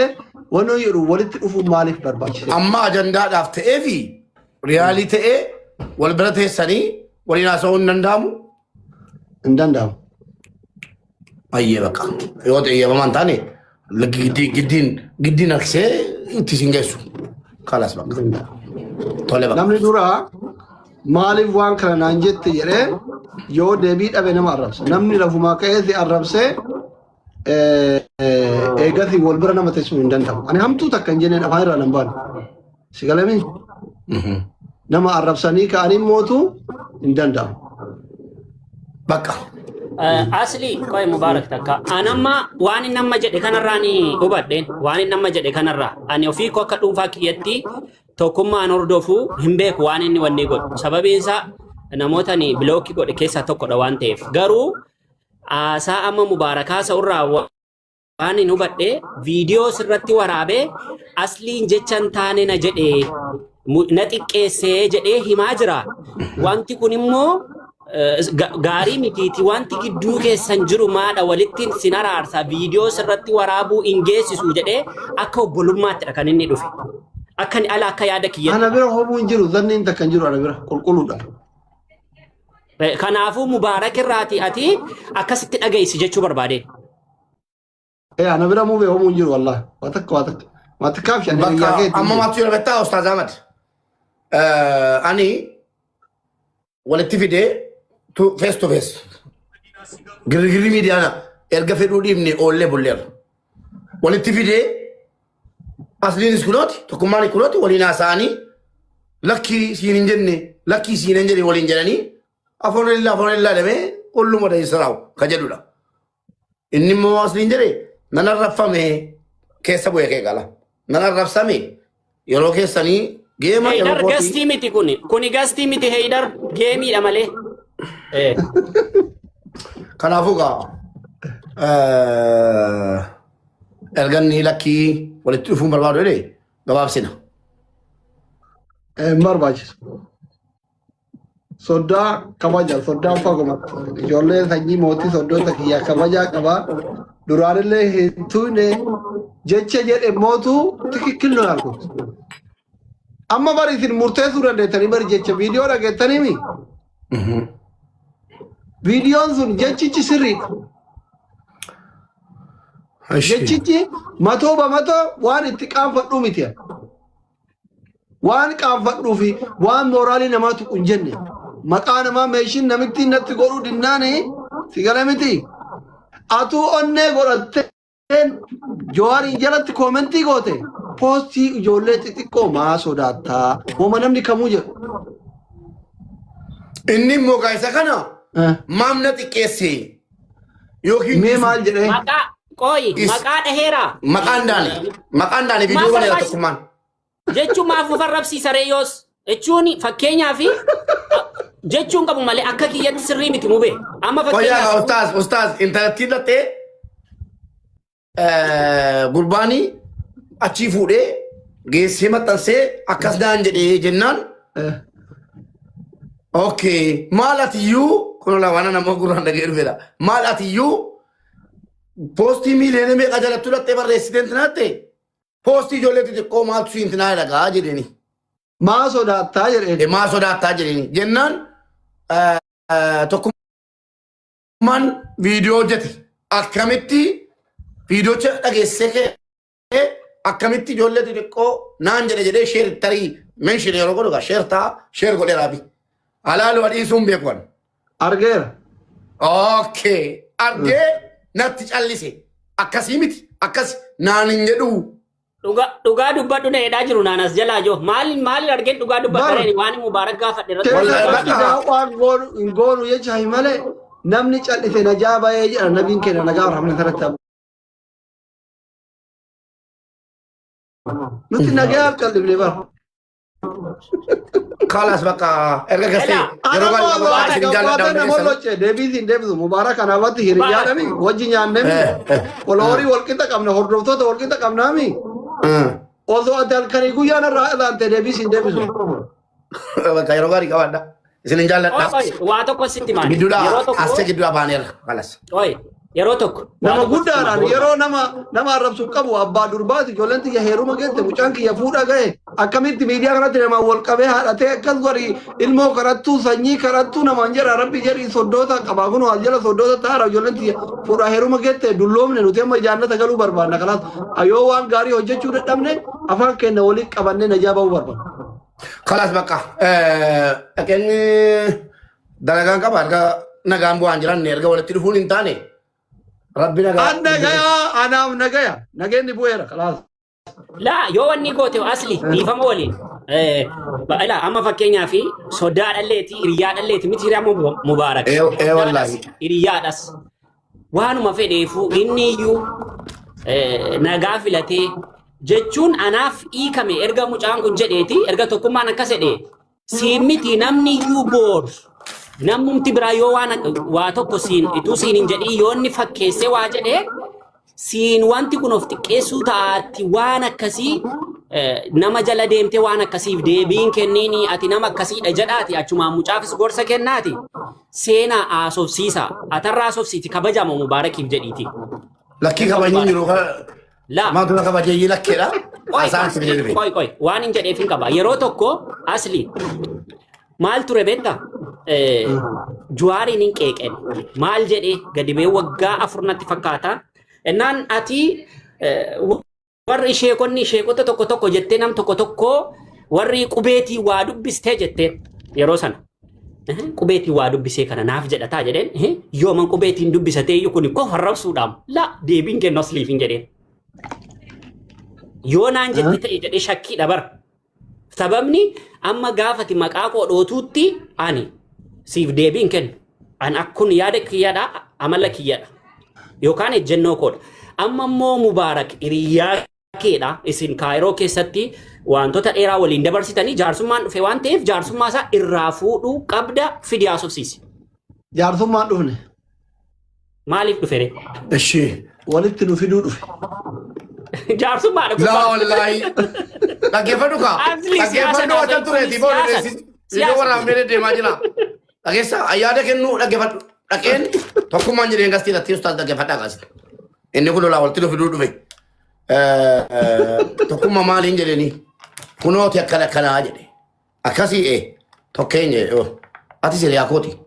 wanoo jedhu walitti dhufuun maaliif barbaachise amma ajandaadhaaf ta'ee fi riyaalii ta'ee wal bira teessanii waliin haasa'uu hin danda'amu hin danda'amu ayyee bakka yoo xiyyeeffamaan taane giddiin aksee itti sin geessu kalas bakka tole bakka namni duraa maaliif waan kana naan jette jedhee yoo deebii dhabe nama arrabsa namni lafumaa ka'ee si arrabsee eegasi wal bira nama teessuu hin danda'amu ani hamtuu takka hin jenneen afaan irraa nan baanu si galamii nama arrabsanii ka'anii mootu hin danda'amu bakka asli koy mubarak takka anamma waan nama jedhe kanarraani hubadheen waan nama jedhe kanarraa ani ofii ko akka dhuunfaa kiyyatti tokkummaan hordofu hin beeku waan inni wanni godhu sababiin isaa namoota ni bilookii godhe keessaa tokkodha waan ta'eef garuu aasaa amma mubaarakaa sa'urraa waan hin hubadhe viidiyoo sirratti waraabee asliin jechan taane na jedhee na xiqqeessee jedhee himaa jira wanti kun immoo gaarii mitiiti wanti gidduu keessan jiru maadha walittiin sin araarsa viidiyoo sirratti waraabuu hin geessisu jedhee akka obbolummaatti kan inni dhufe akka ala akka yaada kiyya ana bira hobuu hin jiru zanniin takka hin jiru ana bira qulqulluudha kanaafuu mubaarak irraati ati akkasitti dhageessi jechuu barbaadeen ana bira muu hobuu hin jiru wallahi watakkaaf shanii biyyaa keetti amma maatu yoo bettaa ustaaz Ahmad ani walitti fidee face to face girgirri miidiyaana erga fedhuu dhiibne oollee bulleera walitti fidee asliinis kunooti tokkummaan kunooti waliin haasa'anii lakkii siin hin jenne lakkii siin hin jenne waliin jedhanii afoon illaa demee olluma dhahisaraawu ka jedhudha inni immoo asliin jedhe nan arrabfame keessa bu'e kee qala nan arrabsame yeroo keessanii geema Heydar yeroo kooti gastii miti kuni gastii miti Heydar geemiidha malee. kanaafuu gaa erganni lakkii walitti dhufuun barbaadu jedhee gabaabsina. Hin barbaachisu. Sodaa kabaja soddaan faguma ijoollee sanyii mootii soddoota kiyyaa kabajaa qabaa duraanillee heettuune jecha jedhe mootuu tikikkil nu argutu. Amma bari isin murteessuu dandeettanii bari jecha viidiyoo dhageettaniimi. Viidiyoon sun jechichi sirriidha. Jechichi matoo bamatoo waan itti qaanfadhuu miti. Waan qaanfadhuu fi waan mooraalii namaa tuqu hin jenne. Maqaa namaa meeshiin namitti natti godhuu dinnaani sigala miti. Atuu onnee godhatteen Jawaarii jalatti koomentii goote poostii ijoollee xixiqqoo maa sodaattaa hooma namni kamuu jedhu. Inni immoo gaa'isa kana maamna xiqqeesse yookiin mee maal jedhee Maqaa dhaheera. Maqaan daane viidiyoo waliin tokkummaan. Jechuun maaf farrabsiisa reeyyoos jechuun fakkeenyaa fi jechuun qabu malee akka kiyyatti sirrii miti mube. Amma fakkeenyaaf ustaaz intarneetii dhattee gurbaanii achii fuudhee geessee maxxansee akkas daan jedhee jennaan. Okay maal atiyyuu kun waan nama gurraan dhagee dhufeedha. Maal atiyyuu poostii miiliyoona meeqa jalatti dhattee barreessitee intinaatti poostii ijoollee xixiqqoo maaltu siin tinaa dhagaa jedheni. Maa sodaattaa jedheen. Maa sodaattaa jedheni jennaan tokkummaan viidiyoo hojjete akkamitti viidiyoocha dhageessee akkamitti ijoollee xixiqqoo naan jedhee sheer tarii mention yeroo godhu sheer taa sheer godhee raabi. Alaalu adiisuun beekuun. Argeera. Okay argee natti callise akkasii miti akkas naan hin jedhu. Dhugaa dubbadhu na jedhaa jiru naanas jalaa joo maal argeen dhugaa dubbadhu waan mubaarak gaafadhe irratti. Waan goonu jecha hin malee namni callise najaa bayee jedha nabiin keenya nagaa rahmatan irratti. Nuti nagaa callifne bara. Kalas bakka erga gasee yeroo baay'ee isin jaalladha. Deebiin deebisu mubaarak kanaafatti hiriyaadhami wajji nyaannemi walhorii walqixa qabna hordoftoota walqixa qabnaami. Osoo ati halkanii guyyaan irraa ilaante deebiin deebisu. Bakka yeroo gaarii qabaadha. Isin jaalladha. Waa tokko sitti maali. Gidduudha asii gidduudha baaneera kalas. Yeroo tokko. Nama guddaadhaan yeroo nama arrabsu qabu abbaa durbaati ijoolleen xiyya heeruma geette mucaan kiyya fuudha ga'e akkamitti miidiyaa kanatti nama wal qabee haadhatee akkas godhi ilmoo karattuu sanyii karattuu namaan jedha rabbi jedhi soddoota qabaa kun wal jala soddoota taara ijoolleen xiyya fuudha heeruma geette dulloomne nuti amma jaannata galuu barbaadna kanaaf yoo waan gaarii hojjechuu dadhabne afaan keenya waliin qabannee najaa bahuu barbaadna. Kalas bakka dhaqeenyi dalagaan qaba erga nagaan bu'aan jiran erga walitti dhufuun hin taane. Rabbina nagaya anaaf nagaya nageenni bu'eera kalaas. Laa yoo wanni goote asli dhiifama waliin amma fakkeenyaa fi sodaa dhalleeti hiriyaa dhalleeti miti hiriyaa mubaarak. Wallaahi. Hiriyaadhas waanuma fedheefu inni iyyuu nagaa filatee jechuun anaaf hiikame erga mucaan kun jedheeti erga tokkummaan akkas jedhee siin miti namni iyyuu boor. Namumti biraa yoo waa tokko ituu siin hin jedhii yoo inni fakkeessee waa jedhee siin wanti kun of xiqqeessuu taati waan akkasii nama jala deemtee waan akkasiif deebiin kenniini ati nama akkasiidha jedhaati achumaan mucaafis gorsa kennaati seenaa haasofsiisa atarraa haasofsiiti kabajama mubaarakiif jedhiiti. Lakkii kabajni jiru maatuma kabajeeyyii lakkeedha. Qoy waan hin jedheef hin qaba yeroo tokko asli maal ture beektaa? Jawaariin hin qeeqen maal jedhee gadi bee waggaa 4 natti fakkaata ennaan ati warri sheekota tokko jettee nam tokko warri qubeetii waa dubbistee jettee yeroo sana qubeetii waa dubbisee kana naaf jedhataa jedheen yooman qubeetiin dubbisatee iyyuu kun ko farrabsuudhaam la deebiin kennu asliif hin jedheen yoo naan jetti ta'e jedhee shakkii dhabar sababni amma gaafati maqaa koo dhootuutti ani siif deebiin kennu an akkun yaada kiyyaadha amala kiyyaadha yookaan ejjennoo koodha amma immoo mubaarak hiriyaa keedha isin kaayiroo keessatti wantoota dheeraa waliin dabarsitanii jaarsummaan dhufe waan ta'eef jaarsummaa isaa irraa fuudhuu qabda fidi haasofsiisi. Jaarsummaan dhufne. Maaliif dhufe re? Eshi. Walitti nu fiduu dhufe. Jaarsummaa dhufe. La wallahi. Dhaggeeffadhu kaa. Dhaggeeffadhu wata tureeti booddeessi. Sidoo waraabnee deemaa jira. Dhageessa ayyaada kennuu dhaggeeffadhu. Dhaqeen tokkummaan jireen gastii irratti ustaas dhaggeeffadhaa kaase. Inni kun lolaa walitti nu fiduu dhufe. Tokkummaa maaliin jedhanii kunooti akkana akkanaa jedhe. Akkasii tokkeenya ati siriyaa kooti.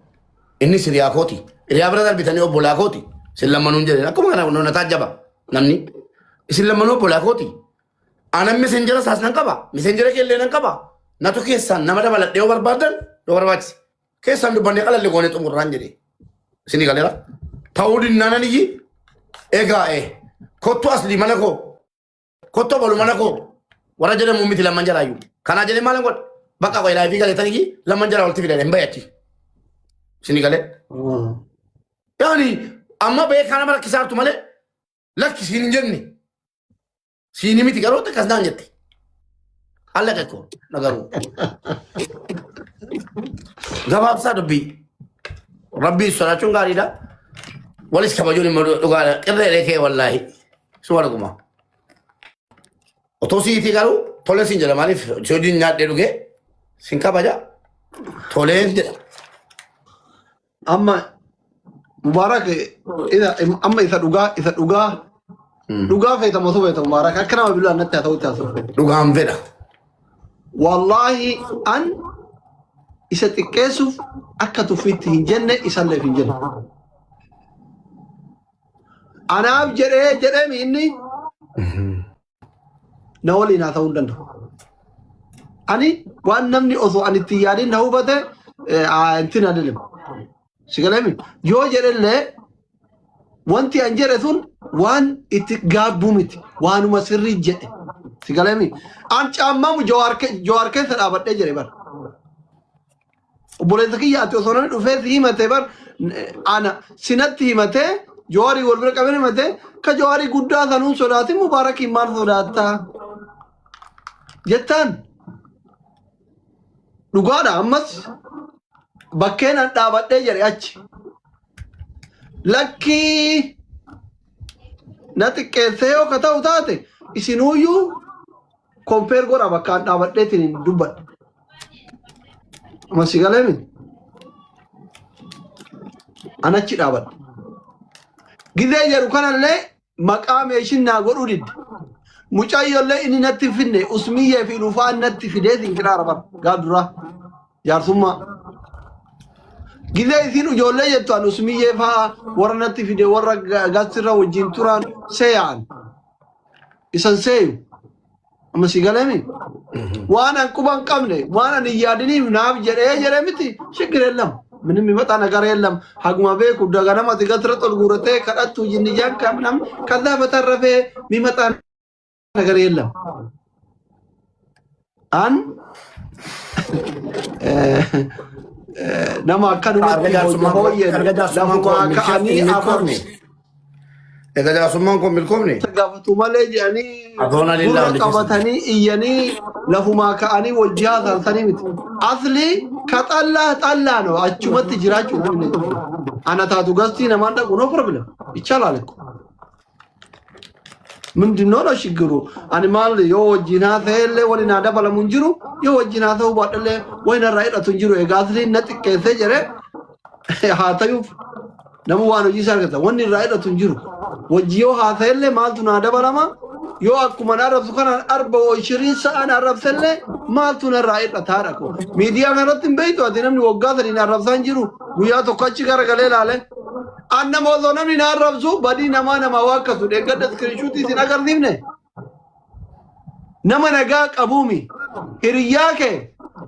Inni siriyaa kooti. Hiriyaa bira darbitanii obbolaa kooti. Isin lammanuun jedheen akkuma kana na taajjaba namni. Isin lammanuu obbolaa kooti. Anan misenjera saas nan qaba. Misenjera keellee nan qaba. Natu keessaan nama dabaladhee yoo barbaadan yoo barbaachise. Keessaan dubbannee qalallee goonee xumurraan jedhee. Isin galeera. Ta'uu dinnaanan iyyi. Egaa kottu asli mana koo. Kottu bolu mana koo. Warra jedhamu miti lamman jaraayyuu. Kanaa jedhee maalan godha. Bakka qoy laayifii galeetan iyyi lamman jaraa walitti fidan hin bayachi. Isin galee. Yani amma beekaa nama rakkisaartu malee lakki siin hin jenne. Siini miti garuu akkas naan jette. Alla qaqqoo nagaruu. Gabaabsaa dubbii. Rabbii sodaachuun gaariidha. Walis kabajuun immoo dhugaadha. Qirreedhee kee wallaahi. Suma dhuguma. Otoo siitii garuu tolee siin jedha maaliif hojiin nyaadhee dhugee siin kabaja toleen jedha. Amma Mubarak amma isa dhugaa feetamu osoo feetamu Mubarak akka nama biluu annatti haa ta'utti haasa'u. Dhugaan fedha. Wallaahi an isa xiqqeessuuf akka tuffiitti hin jenne isalleef hin jenne. Anaaf jedhee inni na waliin haa ta'uu hin danda'u. Ani waan namni osoo ani itti yaadin na hubate intin adeemu. Sigalemi yoo jedhellee wanti an jedhe sun waan itti gaabbu miti waanuma sirrii jedhe. Sigalemi an caammamu jawaar keessa dhaabadhee jedhe bar. Obboleessa kiyya ati osoo namni dhufee si himate bar ana sinatti himatee jawaarii wal bira qabeen himatee ka jawaarii guddaa sanuun sodaatin Mubaarakiin maal sodaattaa jettaan dhugaadha ammas bakkeen an dhaabadhee jedhe achi lakkii na xiqqeessee yoo ka ta'u taate isinuuyyuu kompeer godha bakka an dhaabadheetiin hin dubbadhe. Masi galeemin an achi dhaabadhe. Gizee jedhu kanallee maqaa meeshin naa godhuu didde. Mucayyollee inni natti finne usmiyyee fi dhufaan natti fidee siin kiraara bara gaaf duraa jaarsummaa. Gizee isin ijoollee jettu an usmiyyee fa'aa warra natti fide warra gaasirra wajjin turan seeyaan isan seeyu. Amma si galeemi waan an quban qabne waan an hin yaadiniif naaf jedhee miti shiggir yeellam ምንም ይመጣ ነገር የለም ሀግማ ቤኩ ደጋናማ ትገትረ ጦልጉረቴ ከዳቱ ይንያን ከምናም ከዛ በተረፈ የሚመጣ ነገር የለም አን nama akkanumatti Egajaasummaan kun milkoomne. Gaafatu malee jedhanii qabatanii iyyanii lafumaa ka'anii wajjii haasa'anii miti. Asli ka xallaa ነው achumatti jiraachuu namni. Ana taatu gastii namaan dhaqu no problem. ይቻላል እኮ ምንድነው ነው ችግሩ? አኒማል የወጅና ተለ ወሊና ደበለ ሙንጅሩ የወጅና ተው ባደለ ወይና ራይዳቱ እንጅሩ የጋዝሊ ነጥቀሰ ጀረ ሃታዩ ነሙ ዋኑ ይሳርከታ ወኒ ራይዳቱ እንጅሩ ወጂዮ ሃተለ ማልቱና ደበለማ ዮ አኩመና ረብሱ ከና 24 ሰዓት አረብሰለ ማልቱና ራይዳ ታረኮ ሚዲያ ከረትን በይቶ አዲነም ወጋተሪና ረብሳን ጅሩ ጉያ ተቆጭ ጋር ገለላለ አነ ሞዞነም ይናረብሱ በዲ ነማ ዋከሱ ደገደ ስክሪንሹት ሲናገር ዲምነ ነማ ነጋ ቀቡሚ ሂርያከ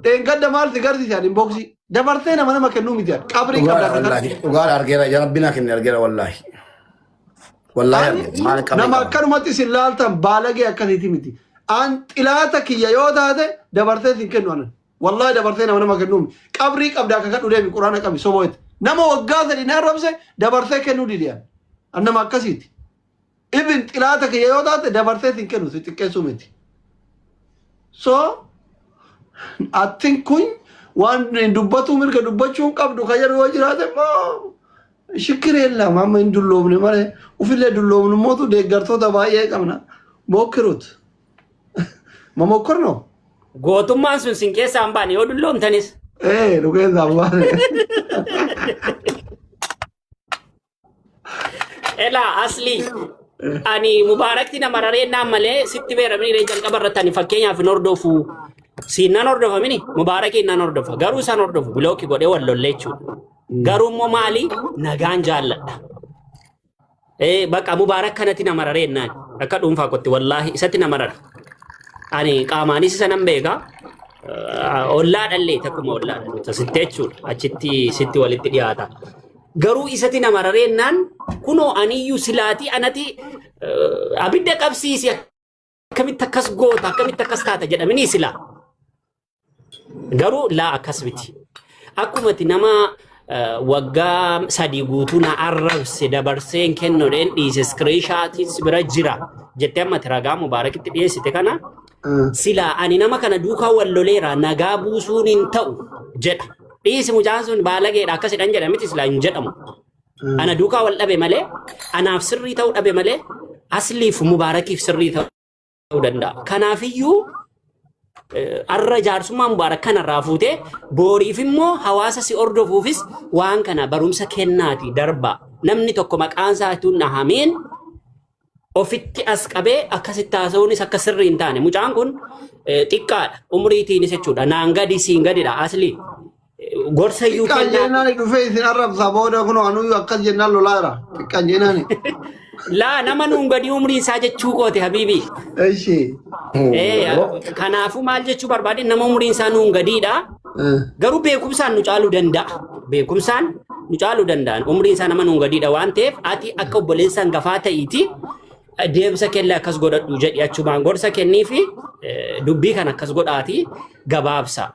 ደንገደ ማል ሲገርዚ ሲያድ ኢንቦክሲ ደበርቴ ነማ ከኑ ሚዲያ ቀብሪ ቀብዳ ugar argera ya rabbina kin argera wallahi maal qabri nama akkanumatti silaaltan baalage akkasiiti miti an xilaata kiyya yoo taate dabartee sin kennu anan wallahi dabartee nama kennu qabrii qabda akka kadhu deemi quraana qabi soboet nama waggaa sadii na rabse dabartee kennu didiyan annama akkasiiti Even xilaata kiyya yoo taate dabarsee hin kennu si xiqqeessuu miti. So I think kun waan dubbatu mirga dubbachuun qabdu kan jedhu yoo jiraate immoo shikkireella mamma hin dulloomne malee ufillee dulloomnu mootu deeggartoota baay'ee qabna. Mokkirut. Mamokkorno? Gootummaan sun sin keessaa hin baane yoo dulloomtanis. Nu keessaa hin baane. Elaa asli ani mubaarakti nama rareenaan malee sitti beeramni jalqaba irratti ani fakkeenyaaf hin hordofu siinnan hordofa mini mubaarakiin nan hordofa garuu isaan hordofu bilooki godhee wal lollee jechuudha. Garuu immoo maali nagaan jaalladha. Bakka mubaarak kanatti nama rareenaan akka dhuunfaa kotti wallaahi isatti nama rara. Ani qaamaanis isa nan beeka. Ollaa dhallee takkuma ollaa dhallee sitti jechuudha achitti sitti walitti dhiyaata. Garuu isatti nama rareenaan kunoo aniyyuu silaatii anati abidda qabsiisi akkamitti akkas goota akkamitti akkas taata jedhamanii silaa. Garuu laa akkas miti. Akkumatti nama waggaa sadii guutuu na arrabse dabarseen kennoodheen dhiise screenshottiin bira jira jettee amma ragaa mubaarakitti dhiyeessite kana silaa ani nama kana duukaa wal loleera nagaa buusuun hin ta'u jedha. Dhiisi mucaan sun baalageedha akkasidhaan jedha miti silaa hin jedhamu. Ana duukaa wal dhabe malee anaaf sirrii ta'uu dhabe malee asliif mubaarakiif sirrii ta'uu danda'a. Kanaafiyyuu arra jaarsummaa mubaarak kanarraa fuutee booriif immoo hawaasa si hordofuufis waan kana barumsa kennaati darba. Namni tokko maqaan isaatuun dhahameen ofitti as qabee akkasitti haasa'uunis akka sirrii hin taane. Mucaan kun xiqqaadha umriitiinis jechuudha. Naan gadi siin gadidha asli. Gorsa iyyuu kennaa. Xiqqaan jennaan dhufee isin arrabsaa booda kunoo anuyyuu akkas jennaan lolaara. Xiqqaan jennaan. Laa nama nuun gadi umriin isaa jechuu goote habiibii. Eeshi. Kanaafuu maal jechuu barbaade nama umriin isaa nuun gadiidha. Garuu beekumsaan nu caaluu danda'a. Beekumsaan nu caaluu danda'an umriin isaa nama nuun gadiidha waan ta'eef ati akka obboleessa hangafaa ta'iiti deemsa kelle akkas godhadhu jedhi achumaan gorsa kennii fi dubbii kan akkas godhaati gabaabsa.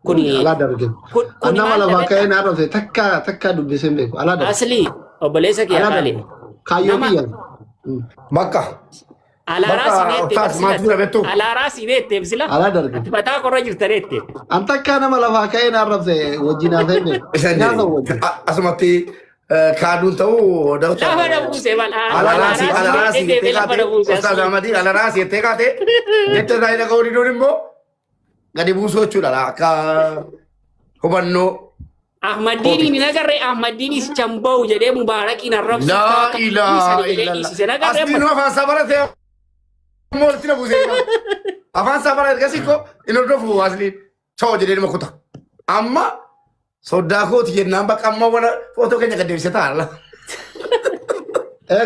Kuni ala dargin. Kun nama lafa ka'ee na arrabse takka dubbiseen beeku ala dargin. Asli obboleessa kee alaali. Kayyoo biyyan. Bakka. Alaaraa si beekteef sila. Ala dargin. Mataa korra jirtaneette. An takka nama lafa ka'ee na arrabse wajjin haasa'e beeku. Asumatti kaaduun ta'uu lafa dhabuuse Ustaz Ahmadi alaraasi jettee kaate jettee irraa hin dhaga'uu diduun immoo gadi buusuu jechuudha akka hubannoo. Ahmadiin hin agarree Ahmadiin is chambau jedhee mubaarakiin arrabsu. Laa ilaaha illallah. Asliin afaan isaa baratee moolitti na buusee afaan isaa barate gasiko hin hordofu asliin choo jedhee nama kuta. Amma sodaa kooti jennaan bakka amma wana footoo keenya gaddeebise taa'ala.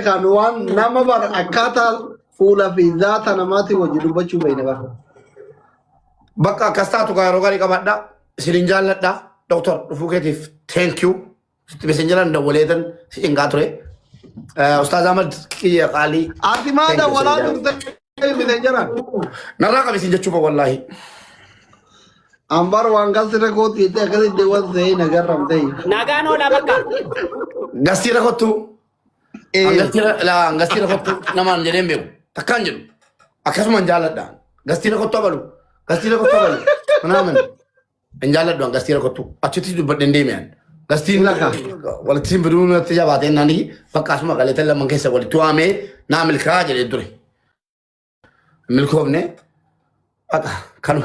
Kan waan nama bara akkaataa fuula fi zaata namaatti wajji dubbachuu beekne bara. Bakka akkas taatu gaaroo gaarii qabaadha. Isin jaalladha. Doktor dhufuu keetiif thank you. Sitti messenjeran dawwaleetan si cinqaa ture. Ustaaz Ahmad kiyya qaalii. Ati maa dawwalaa turte messenjeran? Narraa qabeesin jechuudha wallaahi. Ambar waan gasira kooti itti akkasitti waan ta'e nagarram ta'e. Nagaan oola bakka. Gasira kottu. Gasira kottu namaan jedheen beeku. Takkaan jedhu. Akkasumaan jaalladha. Gasira kottu abalu. Gasira kottu abalu. Manaaman. Hin jaalladhu gasira kottu. Achitti dubbadheen deemeen. Gastiin walitti simbiduun natti jabaatee naanii bakka asuma qaleetan lamaan keessa walitti waamee naa milkaa jedhee ture. Milkoofne. Kanu.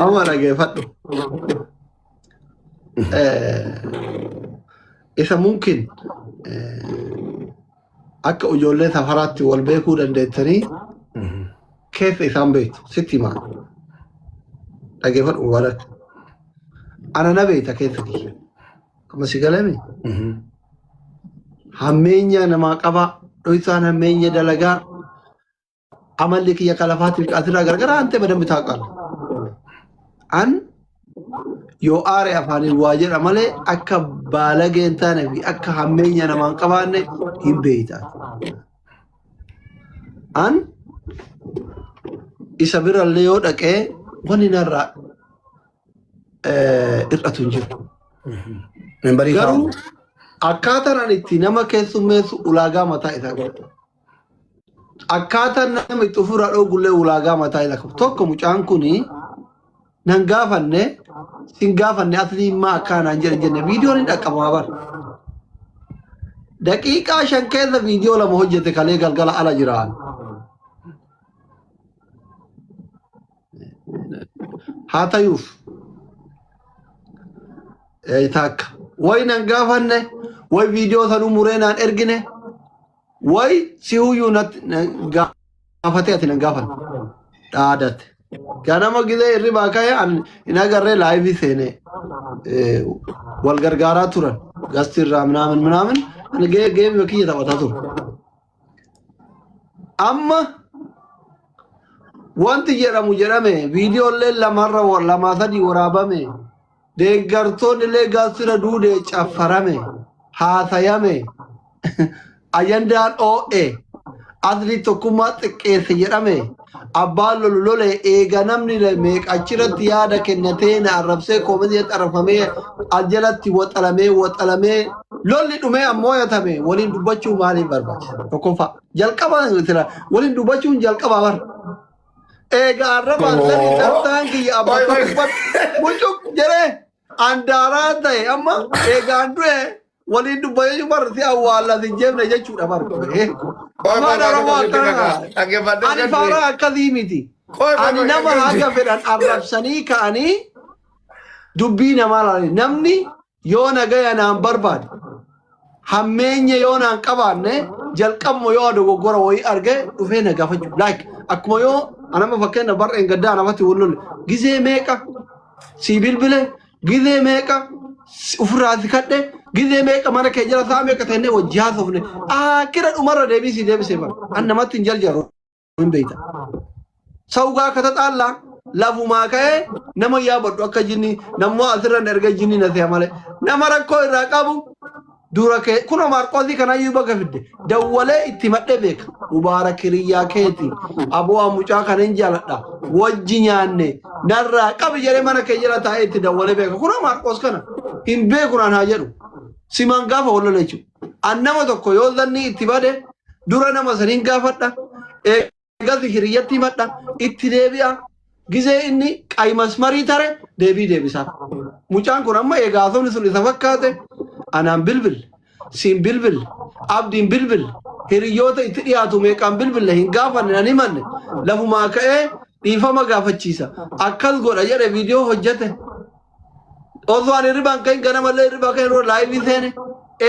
Amma dhageeffadhu. Isa mungkin akka ijoollee safaraatti wal beekuu dandeettanii keessa isaan beektu sitti himaa. Dhageeffadhu mubarak. Ana na beekta keessatti. Amma si galame. Hammeenya namaa qaba. Dhoysaan hammeenya dalagaa. Amalli kiyya kalafaatiif asirraa gargaraa ante badambi taaqala. An yoo aare afaaniin waa jedha malee akka baalagee hin taane fi akka hammeenya namaan qabaanne hin beeyta. An isa birallee yoo dhaqee wanni narraa hir'atu hin jiru. Garuu akkaataan ani itti nama keessummeessu ulaagaa mataa isaa qabu. Akkaataan nama itti ofirraa dhoogullee ulaagaa mataa isaa qabu. Tokko mucaan kuni nan gaafanne sin gaafanne asli immaa akkaanaan jenne viidiyoon hin dhaqqabamaa bara. Daqiiqaa 5 keessa viidiyoo 2 hojjete kalee galgala ala jiraan. Haa ta'uuf takka way nan gaafanne way viidiyoo sanuu mureenaan ergine way si huyyuu gaafatee ati nan gaafanne dhaadate. Ganama gizee irribaa ka'ee hin agarree laayivii seenee wal gargaaraa turan gastirraa minaamin geemii kiyya taphataa ture. Amma wanti jedhamu jedhame viidiyoolee lamaa sadii waraabame deeggartoonni illee gaasira duudee caffarame haasayame ajandaan oo'e asli tokkummaa xiqqeesse jedhame abbaan lole eega namni meeqachirratti yaada kennatee na arrabsee koomedii xarrafamee aljalatti waxalamee lolli dhumee ammoo yatame waliin dubbachuu maaliif barbaachisa tokkoffaa jalqaba waliin dubbachuun jalqaba bara. Ega arrabaan sani daftaan kiyya abbaa tokkoffat mucuk jedhee andaaraa ta'e amma eegaan du'e waliin dubbayuu bara si awwaallaa si jeefne jechuudha bara. Afaan Oromoo akkana ani faaraa akkasii miti. Ani nama haga fedhan arrabsanii ka'anii dubbii namaa laali. Namni yoo nagaya naan barbaade hammeenya yoo naan qabaanne jalqabmo yoo dogoggora wayii arge dhufee na gaafachuu. Like akkuma yoo anama fakkeenya bar'een gaddaa namatti wal gizee meeqa si bilbile gizee meeqa ofirraa si kadhe gizee meeqa mana kee jala saa meeqa ta'ennee wajji haasofne kira dhumarra deebisee bara an namatti hin jarjaru hin beeyta. Saugaa kata xaallaa lafumaa ka'ee nama yaabadhu akka jinni nammoo asirra erga jinni na se'a malee nama rakkoo irraa qabu dura ke kuno marqozi kana yuba gafide dawwale itti madde beek mubarak riya keeti abo amuca kanen jaladha wajji nyaanne narra qabi jere mana ke jira ta itti dawwale beek kuno marqos kana himbe kunan hajedu siman gafa wala lechu annama tokko yo zanni itti bade dura nama sanin gafadha gazi hiriyatti madda itti debiya gize inni qaymas mari tare debisa mucaan kun amma eegaasoon sun isa fakkaate anaan bilbil siin bilbil abdiin bilbil hiriyoota itti dhiyaatu meeqaan bilbille hin gaafanne nan himanne lafumaa ka'ee dhiifama gaafachiisa akkas godha jedhe viidiyoo hojjete osoo ani hirribaan ka'in ganamallee hirribaa ka'in yeroo laayivii seene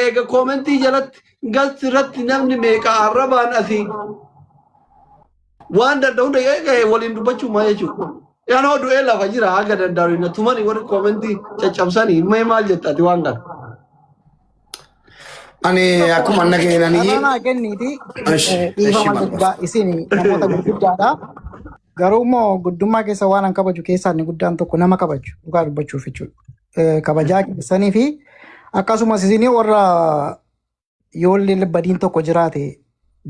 eega koomentii jalatti gasirratti namni meeqa arrabaan asii waan danda'u dhaqee waliin dubbachuu maa jechuudha. Yaanoo du'ee lafa jira haga danda'u na tumani warri koomentii caccabsanii mee maal jettati waan kana. Ani akkuma nageenanii ana kenniti dhiifama guddaa isin namoota gurguddaadha. Garuu immoo guddummaa keessa waan an kabaju keessaa inni guddaan tokko nama kabaju dhugaa dubbachuuf jechuudha. Kabajaa keessanii fi akkasumas isin warra yoollee badiin tokko jiraate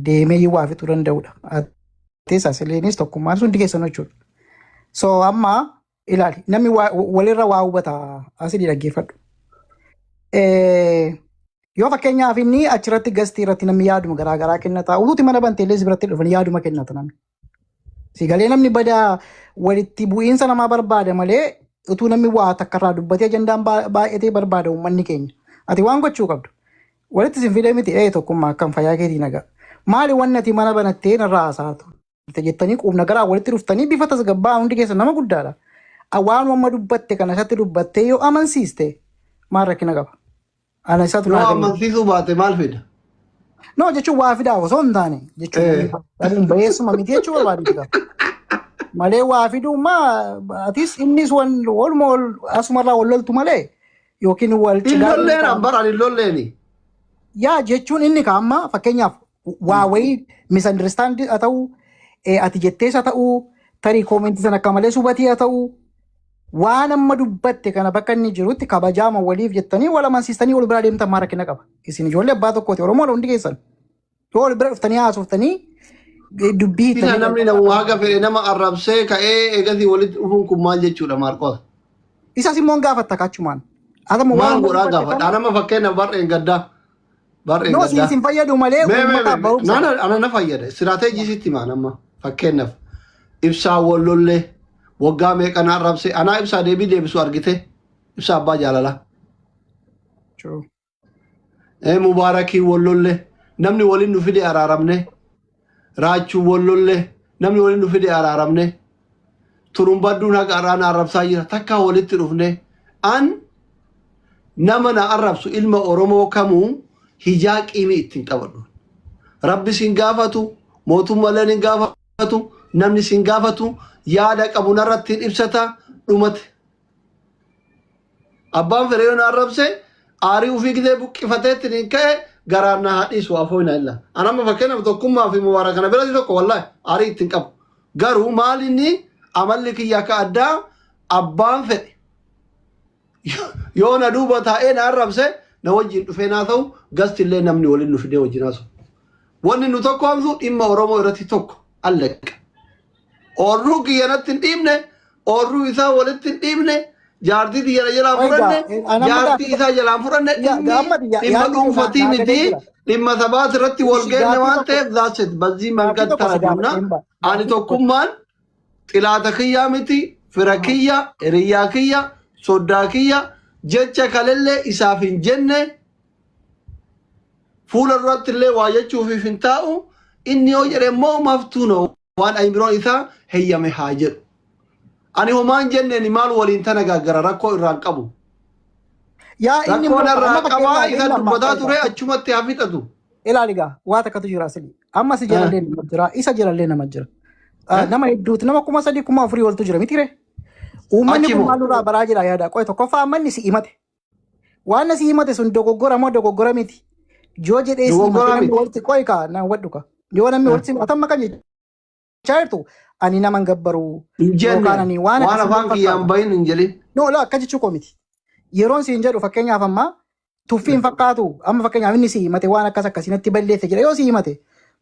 deemee waa fixuu danda'udha. Teessa sileenis tokkummaan sun digeessan jechuudha. So amma ilaali namni walirra waa hubata asii dhaggeeffadhu. Yoo fakkeenyaaf inni achirratti gastii irratti namni yaaduma garaagaraa kennata. Utuuti mana banteellees biratti dhufan yaaduma kennata namni. Sigalee namni badaa walitti bu'iinsa namaa barbaada malee utuu namni waa takkarraa dubbatee ajandaan baay'atee barbaada uummanni keenya. Ati waan gochuu qabdu. Walitti sin fidee miti tokkummaa akkam fayyaa keetii nagaa. Maali wanni ati mana banattee narraa haasaatu? Jettanii quubna garaa walitti dhuftanii bifa tasgabbaa hundi keessa nama guddaadha. Waan amma dubbatte kana isatti dubbattee yoo amansiiste maal rakkina qaba? Ana isatu naa amansiisuu baate maal fida? No jechuun waa fidaa osoo hin taane jechuun bayeessuma miti jechuu barbaadu. Malee waa fiduummaa atis innis walumaa asumarraa wal loltu malee yookiin wal cigaa. Illolleen ambaraan illolleeni. Yaa jechuun inni kaamma fakkeenyaaf waa wayii misunderstand haa ta'uu ati jettees haa ta'uu tarii koomentii sana akka malee subatii haa ta'uu waan amma dubbatte kana bakka inni jirutti kabajaama waliif jettanii wal amansiistanii wal biraa deemtan maa rakkina qaba. Isin ijoollee abbaa tokkooti Oromoodha hundi keessan. Yoo wal bira dhuftanii haasoftanii dubbii hiiktanii. Namni nama haga fedhe nama arrabsee ka'ee eegasii walitti dhufuun kun maal jechuudha Maarqoos? Isas immoo gaafatta kaachumaan. Adama Maal waan godhaa gaafadha. Anama fakkeenya barreen gaddaa. Barreen no gaddaa. sin fayyadu malee uummata barumsa. Ana na fayyada. Istiraatejii sitti maan amma fakkeenyaaf ibsaa wallollee waggaa meeqanaa arrabse anaa ibsaa deebisu argite ibsaa abbaa jaalalaa. True. Mubaarakii wallollee namni waliin nu fide araaramne raachuu wallollee namni waliin nu fide araaramne turumbadduun haqa araan arrabsaa jira takka walitti dhufne an nama na arrabsu ilma Oromoo kamuu hijaa qiimii ittiin qabadhu. Rabbi sin gaafatu mootummaan hin gaafatu namni sin gaafatu yaada qabu narratti ibsata dhumate. Abbaan fedhe yoo na arrabse aarii ufii gidee buqqifateetti hin ka'e garaan na haadhiisu afoo hin illa. Anama fakkeenyaaf tokkummaa fi mubaara kana birati tokko wallahi aarii ittiin qabu. Garuu maal inni amalli kiyya akka addaa abbaan fedhe yoo na duuba taa'ee na arrabse na wajjin dhufee naa ta'u gastillee namni waliin nu fidee wajjin haasu. Wanni nu tokko hamsu dhimma Oromoo irratti tokko alleqa. Oorruu kiyyanatti hin dhiibne oorruu isaa walitti hin dhiibne jaartii xiyyaara jalaa furanne jaartii isaa jalaa furanne dhimma dhuunfatii miti dhimma sabaat irratti wal geenne waan ta'eef zaaset bazzii mangat taradunna ani tokkummaan xilaata kiyyaa miti fira kiyya hiriyyaa kiyya soddaa kiyya jecha kalellee isaaf hin jenne fuula duratti illee waa jechuufiif hin taa'u inni yoo jedhe immoo maftuunoo waan ayimiroon isaa heeyyame haa jedhu. Ani homaan jenneen maal waliin tana gaggara rakkoo irraan qabu. Rakkoo narraa qabaa isa dubbataa ture achumatti haa fixatu. Ilaaligaa waa takkatu jira asili. Amma si jalallee nama jira isa jalallee nama jira. Nama hedduuti nama 3,000 oltu jira miti ree. Uummanni kun maalirraa baraa jira yaada qo'e tokkoffaa ammanni si himate. Waan si himate sun dogoggora moo dogoggora miti. Joo jedhee si himate namni walitti qo'e kaa na wadhu ka. Yoo namni walitti himate amma kan jechaartu ani naman gabbaru yookaan ani waan afaan kiyyaan bahin hin jedhin. No la akka jechuu koo miti. Yeroon siin jedhu fakkeenyaaf amma tuffiin fakkaatu amma fakkeenyaaf inni si himate waan akkas akkasiinatti balleesse jira yoo si himate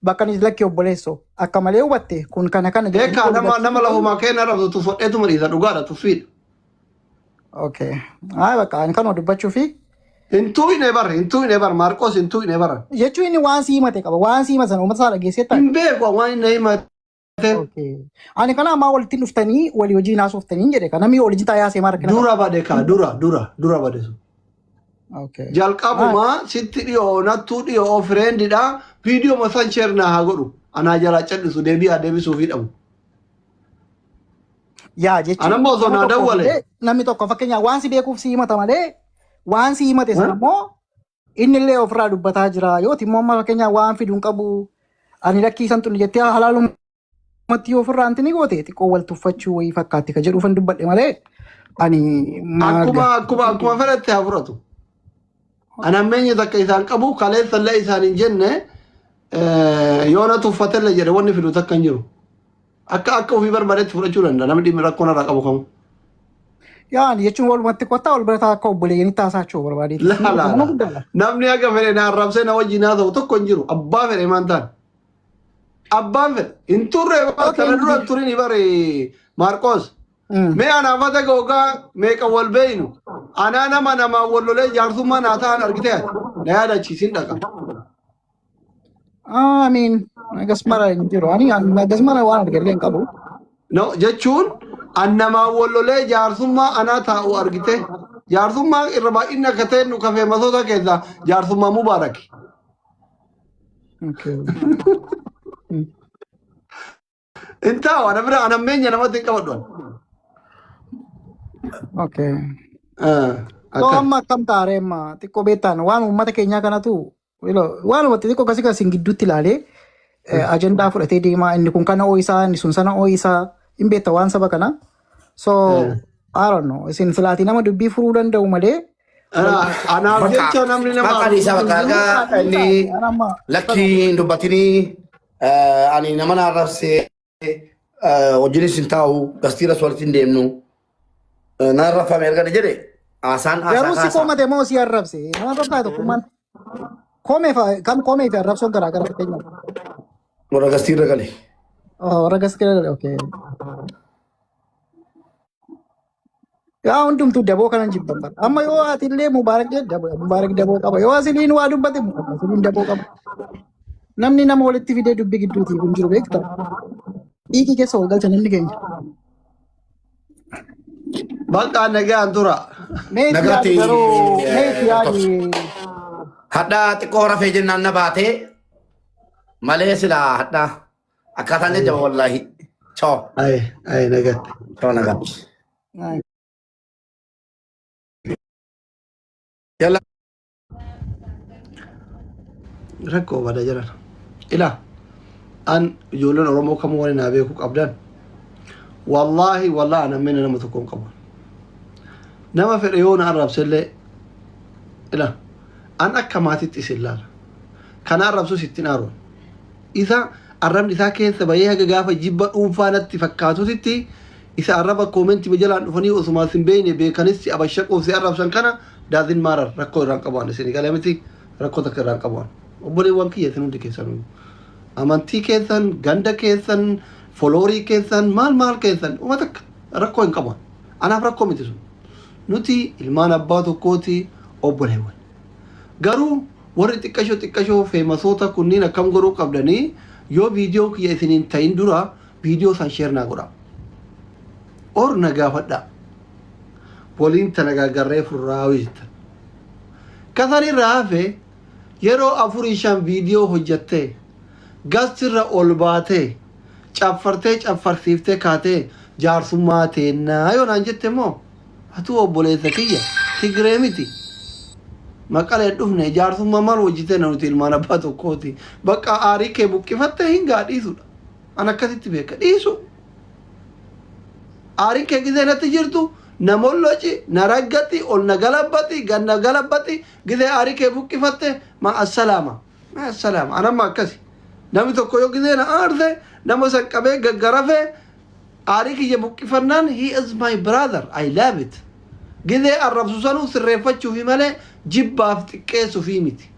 bakka inni lakkii obboleessoo akka malee hubatte kun kana kana Deekaa nama lafumaa keenya rabdu tuffadheetu mariisa dhugaadha tuffiidha. Okay. Bakka ani kanuma dubbachuu fi Hintuu hin bar Maarqos hintuu hin bar. jechuun inni waan si himate qaba waan si himate sana uummata isaa dhageessee ta'a. Hin beeku waan inni himate. Ani kana ammaa walitti dhuftanii walii hojii naasuuftanii jedhe kan namni waliin taa'ee haasee maara Dura bade kaa dura bade sun. Jalqabuma sitti dhiyoo nattuu dhiyoo fireendidha viidiyoo masan sheernaa haa godhu anaa jalaa callisu deebisuuf hidhamu. Yaa jechuun. Anammoo osoo naa dawwale. Namni tokko fakkeenyaaf waan si beekuuf si himata malee waan si himate sana immoo inni illee ofirraa dubbataa jira yooti immoo amma fakkeenyaaf waan fiduun qabu ani lakkiisan tun jettee halaalumatti yoo ofirraa antini goote xiqqoo wal tuffachuu wayii fakkaatti ka jedhuufan dubbadhe malee ani akkuma fedhatte haa fudhatu. Anammeenyi takka isaan qabu kaleessallee isaan hin jenne yoo na tuffatelle jedhe wanni fidu takka hin jiru. Akka ofii barbaadetti fudhachuu danda'a namni dhimmi rakkoo narraa qabu kamu. Yaani jechuun walumatti kottaa wal bira akka obboleeyyanii taasisachuu barbaadeeti. Namni akka fedhe na arrabsee na wajjin haa ta'u tokko hin jiru abbaa fedhe maan ta'an. Abbaan fedhe hin turre kana dura turini bare Maarqos. Mee anaafata googaa meeqa wal beeynu anaa nama wallolee jaarsummaa naa ta'an argite na yaadachiisin dhaqa. Amiin gasmara hin jiru ani gasmara waan argallee hin qabu. No jechuun annamaa wallolee jaarsummaa anaa taa'u argite jaarsummaa irra baay'inni akka ta'e nu kafee masoota keessaa jaarsummaa mubaaraki. Intaa waan bira anammeenya namatti hin qabadhuan. Okay. Amma akkam taaree amma xiqqoo beektaan waan uummata keenyaa kanatu waan uummata xiqqoo kasii kan gidduutti ilaalee ajandaa fudhatee deemaa inni kun kana ooyisaa inni sun sana ooyisaa hin beekta waan saba kana. So I don't know isin filaatii nama dubbii furuu danda'u malee. Anaaf jecha namni nama Maqaan isaa bakka inni lakkii hin dubbatinii ani nama na arrabsee hojiinis hin taa'u gastiiras walitti hin deemnu. Na arrafame argana jedhe asaan garuu si komate moo si arrabse nama tokko tokkummaan komee fi arrabsoon garaagara fakkeenyaaf warra gastiirra gale warra gastiirra gale okay Yaa hundumtuu daboo kanan jibban bara. Amma yoo ati illee Mubaarak jedhe Mubaarak daboo qaba. Yoo asiliin waa dubbate asiliin daboo qaba. Namni nama walitti fidee dubbii gidduutii kun jiru beektaa. Dhiigii keessa wal galcha namni keenya. Bakka nagaan tura. Meeti yaadi garuu meeti yaadi. Hadda xiqqoo rafee jennaan na baatee malee sila hadda akkaataan jajjaba wallaahi. Ciao. Ay nagaatti. Ciao nagaatti. Yalla. Rakkoo bada jiran. Ilaa an ijoolleen Oromoo kamuu waliin haa beeku qabdan. Wallaahi wallaahi namni nama tokko hin qabu. Nama fedhe yoo na arrabsellee ilaa an akka maatiitti isin laala. Kan arrabsus ittiin aaroon. Isa arrabni isaa keessa bahee haga gaafa jibba dhuunfaa natti fakkaatutti isa arraba koomentii jalaan dhufanii osuma sin beekne beekanis abashaqoo si arrabsan kana daazin maarar rakkoo irraan qabuun isin galee miti rakkoo takka irraan qabuun. Obboleewwan kiyya isin hundi keessan amantii keessan ganda keessan foloorii keessan maal keessan uma takka rakkoo hin qabuun. Anaaf rakkoo miti sun. Nuti ilmaan abbaa tokkooti obboleewwan. Garuu warri xiqqashoo feemasoota kunniin akkam godhuu qabdanii yoo viidiyoo kiyya isiniin ta'in dura viidiyoo san sheer naa godha. Or na gaafadha. Waliin tanagaagarree furraawii jettan. Kasanirraa hafe yeroo 4-5 viidiyoo hojjattee gastirra ol baatee caffarsiiftee kaatee jaarsummaa teennaa yoo naan jette immoo atuu obboleessa kiyya Tigree miti. Maqalee dhufne jaarsummaa maal hojjitee nuti ilmaan abbaa tokkooti. Bakka aarii kee buqqifattee hin gaadhiisudha. An akkasitti beeka dhiisu. Aarii kee gisee natti jirtu namolloci na raggati ol na galabbati gad na galabbati gisee aarii kee buqqifatte ma assalaama. Ma assalaama anamma akkasi. Namni tokko yoo gisee na aarse nama san qabee gaggarafee aarii kiyya buqqifannaan he is my brother I love it. Gisee arrabsu sanuu sirreeffachuufi malee jibbaaf xiqqeessuufi miti.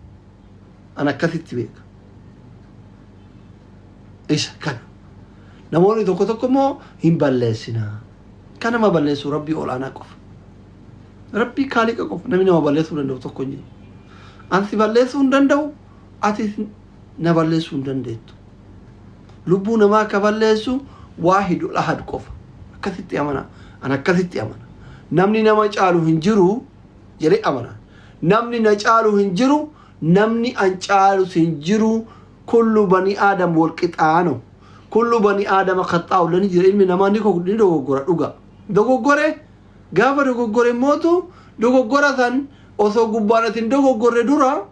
An akkasitti beeka. Isa kana. Namoonni tokko immoo hin balleessinaa. Kan nama balleessu Rabbii olaanaa qofa. Rabbii kaaliqa qofa. Namni nama balleessuu danda'u tokko hin jiru. Ansi balleessuu hin danda'u, ati na balleessuu hin dandeettu. Lubbuu namaa akka balleessu waahidul ahad qofa. Akkasitti amana. An akkasitti amana. Namni nama caalu hin jiru jedhee amana. Namni na caalu hin jiru, namni an caalu hin jiru. Kullu bani aadam wal qixaano. Kullu bani aadama khaxaa'u lani jira ilmi namaa ni dogoggora dhuga. Dogoggore gaafa dogoggore mootu dogoggora san osoo gubbaanatiin dogoggorre dura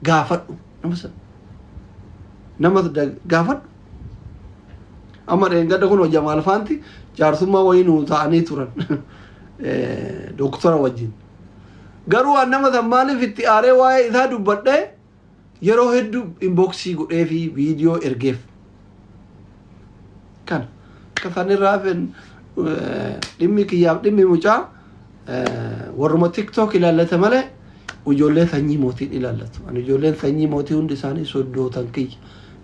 gaafadhu. Nama gaafadhu. Amma dheengadda kun Jamaal Faanti jaarsummaa wayii nuu ta'anii turan. Doktora wajjin. Garuu an nama san maaliif itti aaree waa'ee isaa dubbadhee yeroo hedduu inboksii godhee fi viidiyoo ergeef. Kan kasanirraa fen dhimmi kiyyaaf dhimmi mucaa warruma TikTok ilaallata malee ijoolleen sanyii mootii ilaallatu. Ani ijoolleen sanyii mootii hundi isaanii soddootan kiyya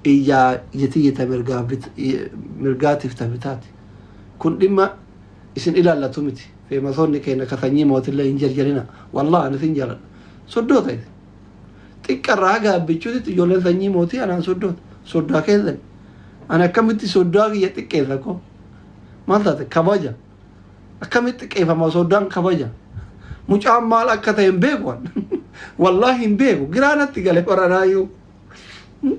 iyyaa yetiyyata mirgaatiif tabitaati. Kun dhimma isin ilaallatu miti. Feemasoonni keenya ka sanyii mootillee hin jarjarina. Wallah anis hin jaaladha. Soddoota isi. Xiqqarraa gaabbichuutti ijoolleen sanyii mootii anaan soddoota. Soddaa keessan. Ani akkamitti soddaa kiyya xiqqeessa koo. Maal taate kabaja. Akkamitti xiqqeeffama soddaan kabaja. Mucaan maal akka ta'e hin beeku. Wallaahi hin beeku. Giraanatti galee baranaayyuu.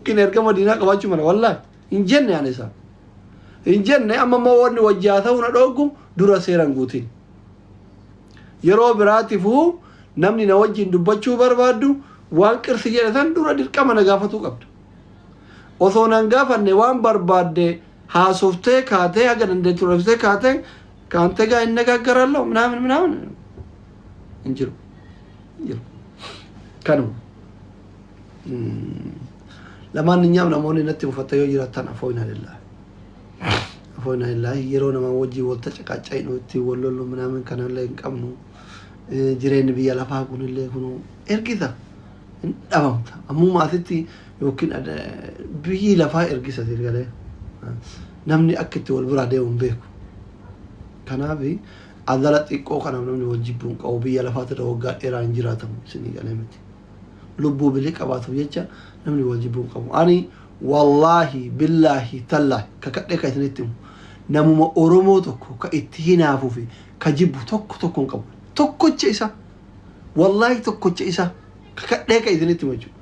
Kin erga madiinaa qabaachuu mala wallaahi. Hin jenne ani isaa. Hin jenne amma immoo wanni wajjaa ta'uu na dhoogu dura seeran guutiin. Yeroo biraatiifuu namni na wajjin dubbachuu barbaaddu waan qirsi jedhe san dura dirqama na gaafatuu qabdu. Osoo nan gaafanne waan barbaadde haasoftee kaatee haga dandeettu raftee kaatee kaantee gaa hin nagaggarallo ምናምን hin jiru. Kanuma. Lamaanኛም namoonni natti uffata yoo jiraatan afooyna lillahi. Afooyna lillahi yeroo nama wajjii wal tacaqaaca'in itti wal lollu ምናምን kanallee hin qabnu. Jireenyi biyya lafaa kunillee kunu ergisa hin dhabamta. Ammuma asitti yookiin biyyi lafaa ergisa sirgalee namni akka itti wal biraa deemu hin beeku. Kanaaf Adala xiqqoo kana namni wajjibbuun qabu biyya lafaatti waggaa dheeraa hin jiraatamu isinii galee miti. Lubbuu bilee qabaatuuf jecha namni wajjibbuun qabu. Ani wallaahi billaahi tallaahi kakadhee ka isinitti himu namuma Oromoo tokko ka itti hinaafuu fi ka jibbu tokko hin qabu. Tokkocha isa wallaahi tokkocha isa kakadhee ka isinitti himu jechuudha.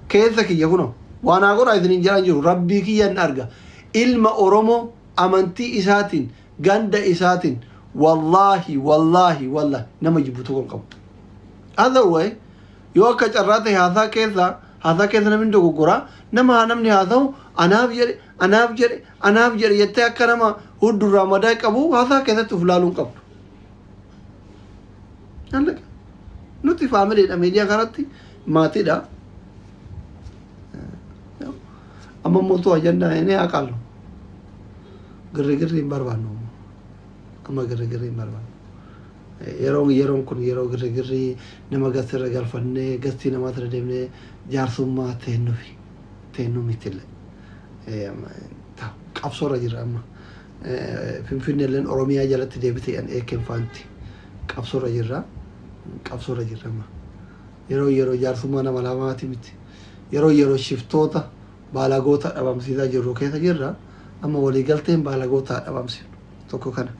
Keessa kiyya kunoo waan haa godhaa isiniin jedhan jiru rabbii kiyya hin arga. Ilma Oromoo amantii isaatiin ganda isaatiin wallahi nama jibbu tokko hin qabu. Otherwise yoo akka carraa ta'e haasaa keessa namni dogoggoraa namni haa ta'u anaaf jedhe jettee akka nama huddurraa madaa qabu haasaa keessatti uf laaluu hin qabdu. Nuti faamiliidha miidiyaa kanatti maatiidha. Amma mootuu ajandaa inni haa qaallu. Girri hin barbaannu. Amma girri hin barbaannu. Yeroon kun yeroo girri nama gasirra galfannee gastii namaatti deemnee jaarsummaa teennu mitillee. Qabsoorra jirra amma. Finfinneelleen Oromiyaa jalatti deebitee an eeken faanti. Qabsoorra jirra amma. Yeroo jaarsummaa nama lamaati miti. Yeroo shiftoota baalagoota dhabamsiisaa jirru keessa jirra. Amma waliigalteen baalagoota dhabamsiifnu tokko kana.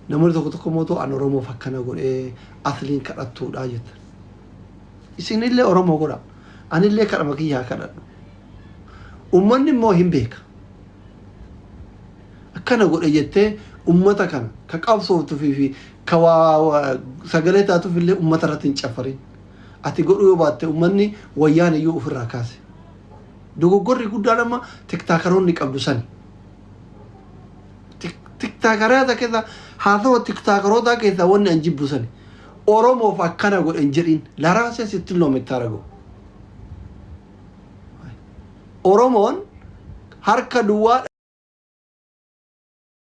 Namoonni tokko mootuu an Oromoof akkana godhee asliin kadhattuudha jettan. Isinillee Oromoo godha. Anillee kadhama kiyyaa kadhadhu. Uummanni immoo hin beeka. Akkana godhe jettee uummata kana ka qabsooftuu fi ka sagalee taatuuf illee uummata irratti hin caffarin. Ati godhuu yoo baatte uummanni wayyaan iyyuu ofirraa kaase. Dogoggorri guddaan amma tiktaakaroonni qabdu sani. Tiktaakaroota keessa haa ta'u tiktaakaroota keessa wanni an jibbu sani. Oromoof akkana godhen jedhin laraasee sitti loomitti aragu. Oromoon harka duwwaa